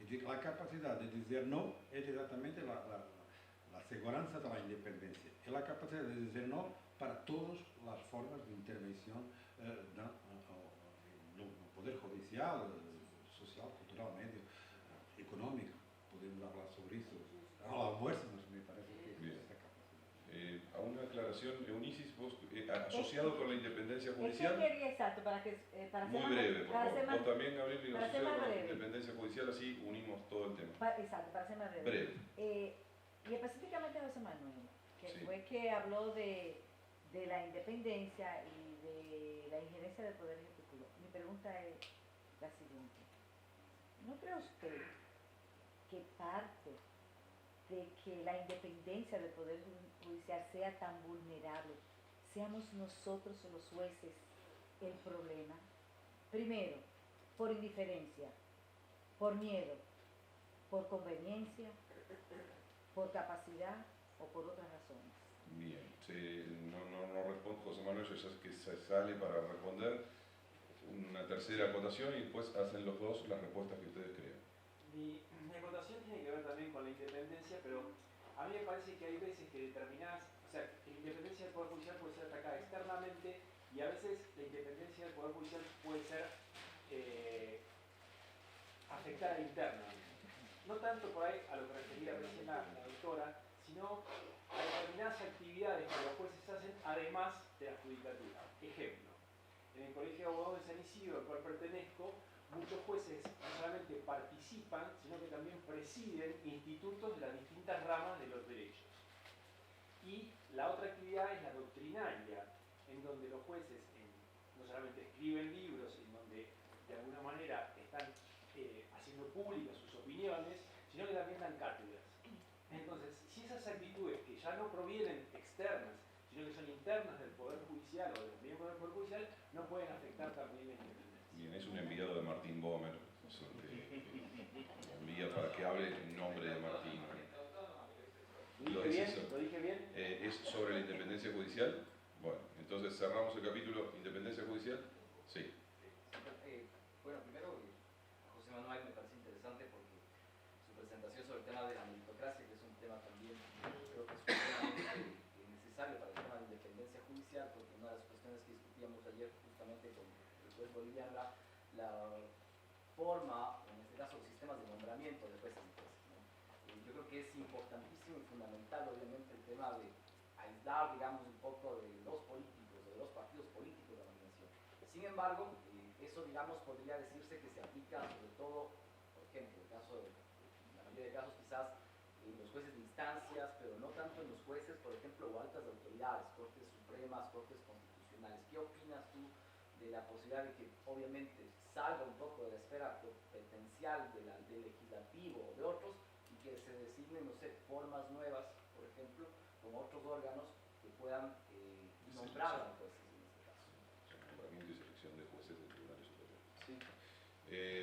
E a capacidade de dizer não é exatamente a segurança da independência. É a capacidade de dizer não para todas as formas de intervenção no poder judicial, social, cultural, médio, econômico. Podemos falar sobre isso ao almuerzo, mas me parece que Bien. esa capacidad. A una aclaración, Eunicis, vos, asociado con la independencia Es que judicial, quería, exacto, para ser muy más- breve, por para favor. ser más- Vos también, Gabriel, y para ser asociado más con la breve. independencia judicial, así unimos todo el tema. Exacto, para ser más breve. Breve. Y específicamente José Manuel, que Sí. fue que habló de la independencia y de la injerencia del Poder Ejecutivo. Mi pregunta es la siguiente. ¿No cree usted que parte de que la independencia del Poder Judicial sea tan vulnerable, seamos nosotros los jueces el problema? Primero, por indiferencia, por miedo, por conveniencia, por capacidad o por otras razones. Bien, no respondo, José Manuel, ya que se sale para responder una tercera acotación y después hacen los dos las respuestas que ustedes crean. Mi acotación tiene que ver también con la independencia, pero a mí me parece que hay veces que determinadas, o sea, que la independencia del Poder Judicial puede ser atacada externamente y a veces la independencia del Poder Judicial puede ser afectada internamente. No tanto por ahí a lo que refería recién la doctora, sino a determinadas actividades que los jueces hacen además de la judicatura. Ejemplo, en el Colegio de Abogados de San Isidro, al cual pertenezco, muchos jueces no solamente participan, sino que también presiden institutos de las distintas ramas de los derechos. Y la otra actividad es la doctrinaria, en donde los jueces no solamente escriben libros, en donde de alguna manera están haciendo públicas sus opiniones, sino que también dan cátedras. Entonces, si esas actitudes que ya no provienen externas, sino que son internas del Poder Judicial o de los miembros del Poder Judicial, no pueden afectar también la independencia. Bien, es un enviado de Martín Bomer, envía para que hable en nombre de Martín. ¿Lo dije bien? ¿Es sobre la independencia judicial? Bueno, entonces cerramos el capítulo Independencia Judicial. Sí. Bueno, primero, José Manuel me parece interesante porque su presentación sobre el tema de la meritocracia, que es un tema también, creo que es sumamente necesario para el tema de independencia judicial, porque una de las cuestiones que discutíamos ayer justamente con el juez boliviano era la forma, en este caso los sistemas de nombramiento de jueces y jueces, ¿no? Yo creo que es importantísimo y fundamental, obviamente, el tema de aislar, digamos, un poco de los políticos, de los partidos políticos de la organización. Sin embargo, eso, digamos, podría decirse que se aplica sobre todo, por ejemplo, en la mayoría de casos quizás en los jueces de instancias, pero no tanto en los jueces, por ejemplo, o altas autoridades, cortes supremas, cortes constitucionales. ¿Qué opinas tú de la posibilidad de que, obviamente, salga un poco de la esfera competencial del legislativo o de otros y que se designen, no sé, formas nuevas, por ejemplo, con otros órganos que puedan nombrar a los jueces en este caso? Nombramiento y selección de jueces de tribunales superiores. Sí.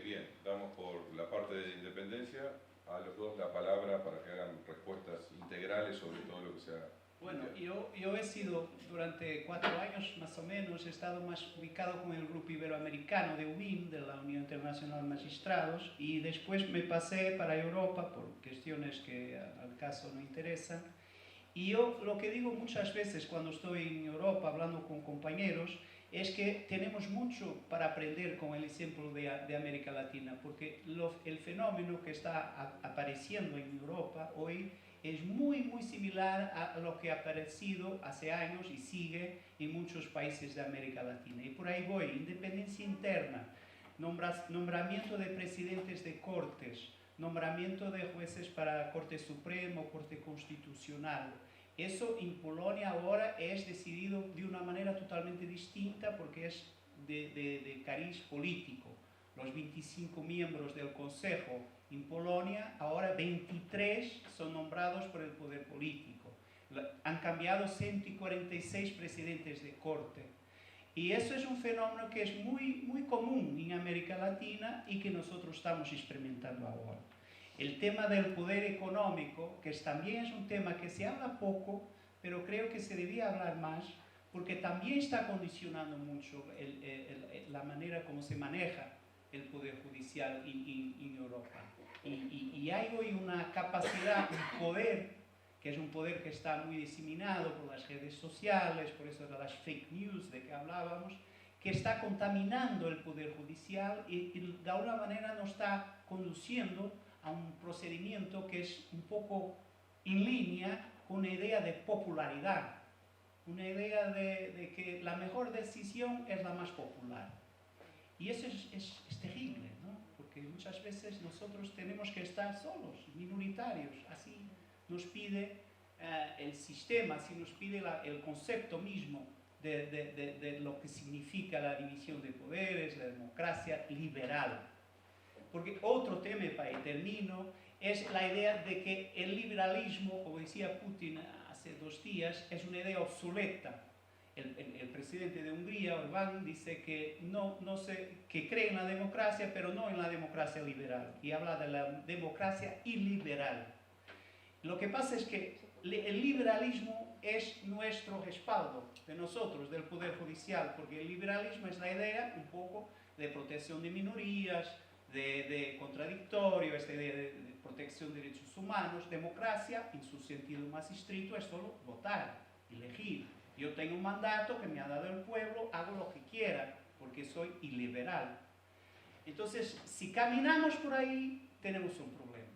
Bien, damos por la parte de independencia a los dos la palabra para que hagan respuestas integrales sobre todo lo que sea. Bueno, yo he sido durante 4 años más o menos, he estado más ubicado con el grupo iberoamericano de UIM, de la Unión Internacional de Magistrados, y después me pasé para Europa por cuestiones que al caso no interesan. Y yo lo que digo muchas veces cuando estoy en Europa hablando con compañeros es que tenemos mucho para aprender con el ejemplo de América Latina, porque el fenómeno que está apareciendo en Europa hoy es muy similar a lo que ha aparecido hace años y sigue en muchos países de América Latina. Y por ahí voy: independencia interna, nombramiento de presidentes de cortes, nombramiento de jueces para Corte Suprema o Corte Constitucional. Eso en Polonia ahora es decidido de una manera totalmente distinta porque es de cariz político. Los 25 miembros del Consejo en Polonia, ahora 23 son nombrados por el poder político. Han cambiado 146 presidentes de corte. Y eso es un fenómeno que es muy común en América Latina y que nosotros estamos experimentando ahora. El tema del poder económico, que también es un tema que se habla poco, pero creo que se debía hablar más, porque también está condicionando mucho la manera como se maneja el poder judicial en Europa. Y hay hoy una capacidad, un poder, que es un poder que está muy diseminado por las redes sociales, por eso de las fake news de que hablábamos, que está contaminando el poder judicial y de alguna manera nos está conduciendo a un procedimiento que es un poco en línea con una idea de popularidad, una idea de que la mejor decisión es la más popular. Y eso es terrible, ¿no? Porque muchas veces nosotros tenemos que estar solos, minoritarios, así nos pide el sistema, así nos pide el concepto mismo de lo que significa la división de poderes, la democracia liberal. porque otro tema, para y termino, es la idea de que el liberalismo, como decía Putin hace 2 días, es una idea obsoleta. El presidente de Hungría, Orbán, dice que, que cree en la democracia, pero no en la democracia liberal, y habla de la democracia iliberal. Lo que pasa es que el liberalismo es nuestro respaldo, de nosotros, del Poder Judicial, porque el liberalismo es la idea un poco de protección de minorías, de contradictorio, esta idea de protección de derechos humanos. Democracia, en su sentido más estricto, es solo votar, elegir. Yo tengo un mandato que me ha dado el pueblo, hago lo que quiera, porque soy iliberal. Entonces, si caminamos por ahí, tenemos un problema.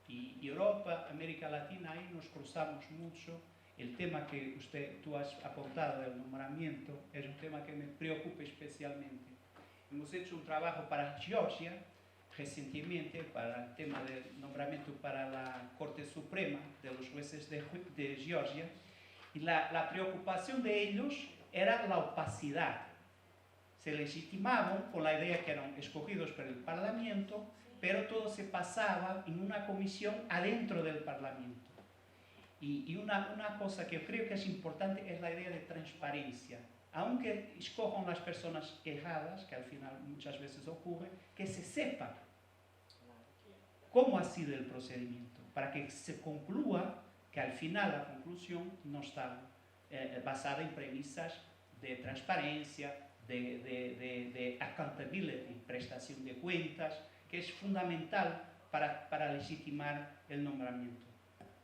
Y Europa, América Latina, ahí nos cruzamos mucho. El tema que tú has aportado del nombramiento es un tema que me preocupa especialmente. Hemos hecho un trabajo para Georgia, recientemente, para el tema del nombramiento para la Corte Suprema de los jueces de Georgia, y la preocupación de ellos era la opacidad. Se legitimaban con la idea que eran escogidos por el Parlamento, pero todo se pasaba en una comisión adentro del Parlamento. Y una cosa que yo creo que es importante es la idea de transparencia. Aunque escojan las personas erradas, que al final muchas veces ocurre, que se sepa cómo ha sido el procedimiento, para que se concluya que al final la conclusión no está basada en premisas de transparencia, de accountability, prestación de cuentas, que es fundamental para legitimar el nombramiento.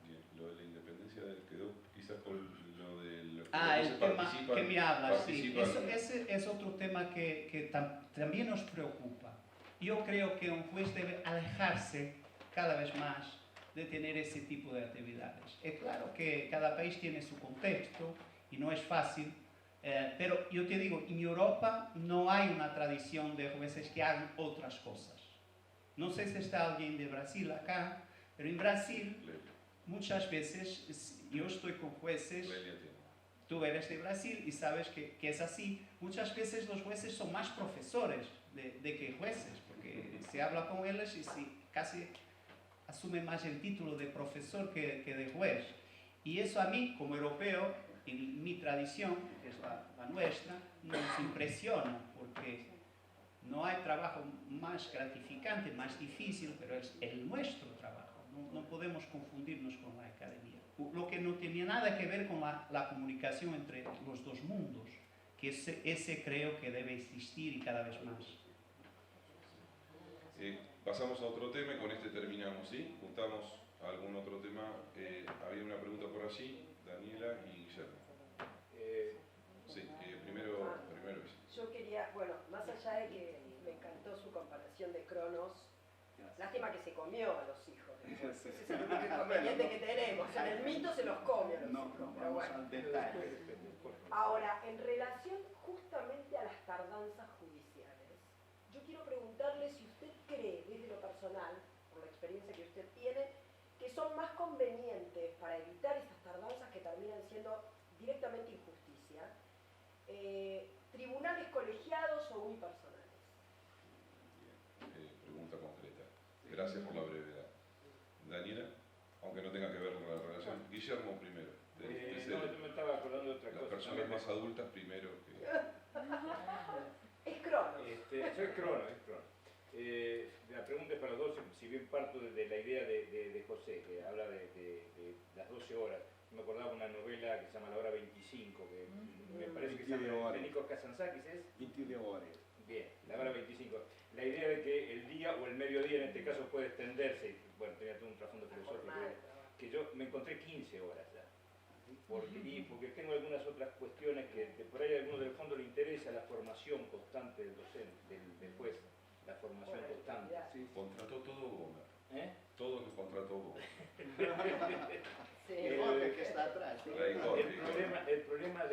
Bien, lo de la independencia quedó quizás con lo de los el tema que me hablas, sí. Ese es otro tema que también nos preocupa. Yo creo que un juez debe alejarse cada vez más de tener ese tipo de actividades. Es claro que cada país tiene su contexto y no es fácil, pero yo te digo, en Europa no hay una tradición de jueces que hagan otras cosas. No sé si está alguien de Brasil acá, pero en Brasil muchas veces yo estoy con jueces, tú eres de Brasil y sabes que es así. Muchas veces los jueces son más profesores de que jueces, porque se habla con ellos y casi asume más el título de profesor que de juez. Y eso a mí, como europeo, en mi tradición, que es la nuestra, nos impresiona, porque no hay trabajo más gratificante, más difícil, pero es el nuestro trabajo. No podemos confundirnos con la academia. Lo que no tenía nada que ver con la comunicación entre los dos mundos, que ese creo que debe existir y cada vez más. Pasamos a otro tema y con este terminamos, ¿sí? Juntamos algún otro tema. Había una pregunta por allí, Daniela y Guillermo. Sí, primero. Yo quería, bueno, más allá de que me encantó su comparación de Cronos, lástima que se comió a los hijos. Ese es el único inconveniente que tenemos. En el mito se los come a los hijos, pero bueno. Ahora, en relación justamente a las tardanzas judiciales, yo quiero preguntarle si usted cree, desde lo personal, por la experiencia que usted tiene, que son más convenientes para evitar estas tardanzas que terminan siendo directamente injusticia, tribunales colegiados o unipersonales. Bien, pregunta concreta. Gracias por la brevedad. Daniela, aunque no tenga que ver con la relación. Guillermo primero. Yo me estaba acordando de otra cosa. Las personas más adultas primero. Es Cronos. Soy Cronos, es Cronos. La pregunta es para los dos, si bien parto de la idea de José, que habla de las 12 horas. Me acordaba una novela que se llama La Hora 25, que me parece que se llama de Nikos Kazantzakis, ¿es? 22 horas. Bien, La Hora 25. La idea de que el día o el mediodía en este caso puede extenderse, bueno, tenía todo un trasfondo filosófico, que yo me encontré 15 horas ya. Porque tengo algunas otras cuestiones que por ahí a alguno del fondo le interesa la formación constante del docente, del juez, la formación constante. Sí, contrató todo Gómez. Todo lo contrató Gómez. Que está atrás. El problema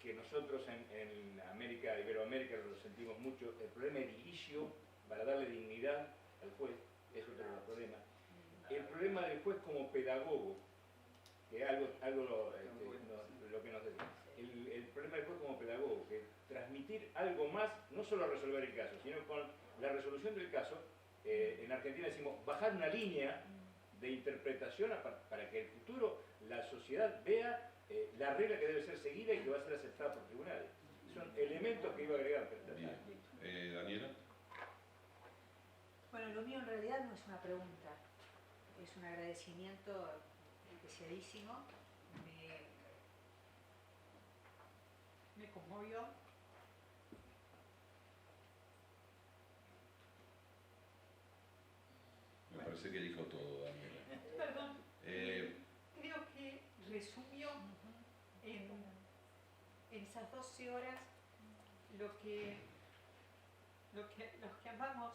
que nosotros en América, Iberoamérica, lo sentimos mucho, el problema edilicio para darle dignidad al juez, es otro de los problemas. El problema del juez como pedagogo, que es algo lo que nos decía. El problema del juez como pedagogo, que transmitir algo más, no solo resolver el caso, sino con la resolución del caso, en Argentina decimos bajar una línea de interpretación para que en el futuro la sociedad vea la regla que debe ser seguida y que va a ser aceptada por tribunales. Son elementos que iba a agregar. Bien. Daniela. Bueno, lo mío en realidad no es una pregunta, es un agradecimiento especialísimo. Me conmovió. Me parece que dijo todo, Daniela. Perdón, creo que resumió en esas 12 horas los que amamos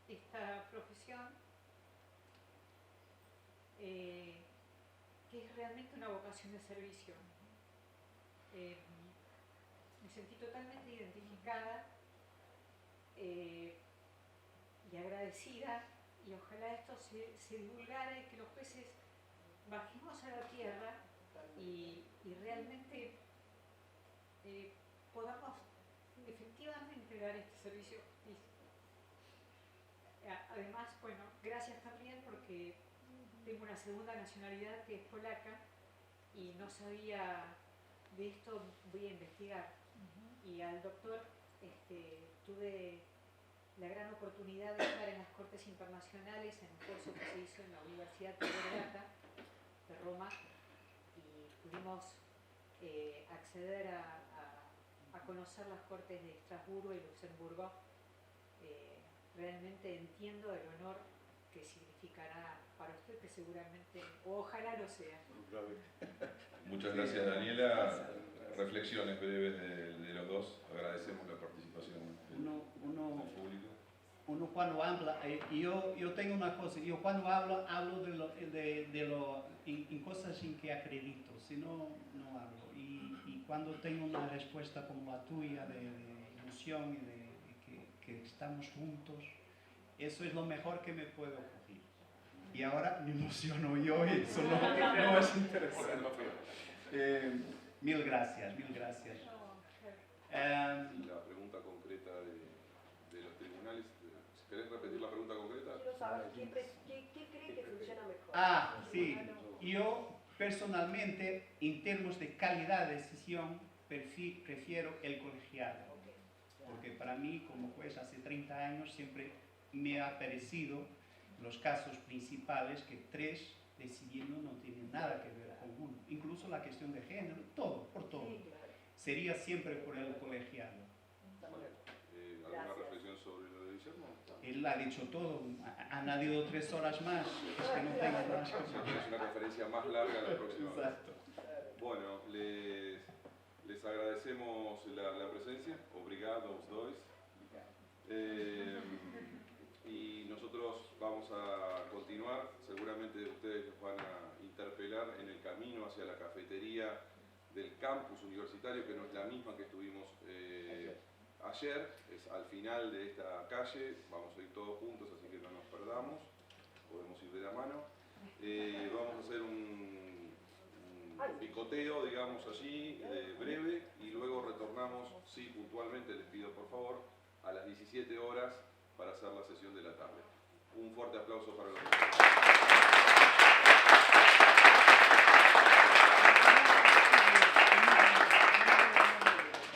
esta profesión, que es realmente una vocación de servicio. Me sentí totalmente identificada y agradecida, y ojalá esto se divulgara y que los jueces bajemos a la tierra y realmente podamos efectivamente dar este servicio de justicia. Además, bueno, gracias también porque tengo una segunda nacionalidad que es polaca y no sabía de esto, voy a investigar. Y al doctor tuve la gran oportunidad de estar en las Cortes Internacionales en un curso que se hizo en la Universidad Tor Vergata de Roma, y pudimos acceder a conocer las Cortes de Estrasburgo y Luxemburgo. Realmente entiendo el honor que significará para usted, que seguramente, o ojalá lo sea. Muchas gracias, Daniela. Reflexiones breves de los dos. Agradecemos la participación del público. Uno cuando habla, yo tengo una cosa, yo cuando hablo en cosas en que acredito, si no, no hablo. Y cuando tengo una respuesta como la tuya de ilusión y de que estamos juntos, eso es lo mejor que me puede ocurrir. Y ahora me emociono yo y eso no es interesante. Mil gracias, mil gracias. La pregunta concreta de los tribunales, ¿querés repetir la pregunta concreta? Quiero saber qué cree que funciona mejor. Sí. Yo personalmente, en términos de calidad de decisión, prefiero el colegiado. Porque para mí, como juez hace 30 años, siempre me ha parecido los casos principales que 3 decidiendo no tienen nada que ver con uno. Incluso la cuestión de género, todo, por todo. Sería siempre por el colegiado. ¿Alguna reflexión sobre lo de Guillermo? Él ha dicho todo, ha añadido 3 horas más, es que no tengo más cosas. Es una conferencia más larga la próxima vez. Exacto. Bueno, les agradecemos la presencia. Obrigado os dois. Y nosotros vamos a continuar. Seguramente ustedes nos van a interpelar en el camino hacia la cafetería del campus universitario, que no es la misma que estuvimos ayer, es al final de esta calle. Vamos a ir todos juntos, así que no nos perdamos, podemos ir de la mano. Vamos a hacer un picoteo, digamos allí, breve, y luego retornamos, sí, puntualmente, les pido por favor, a las 17 horas para hacer la sesión de la tarde. Un fuerte aplauso para los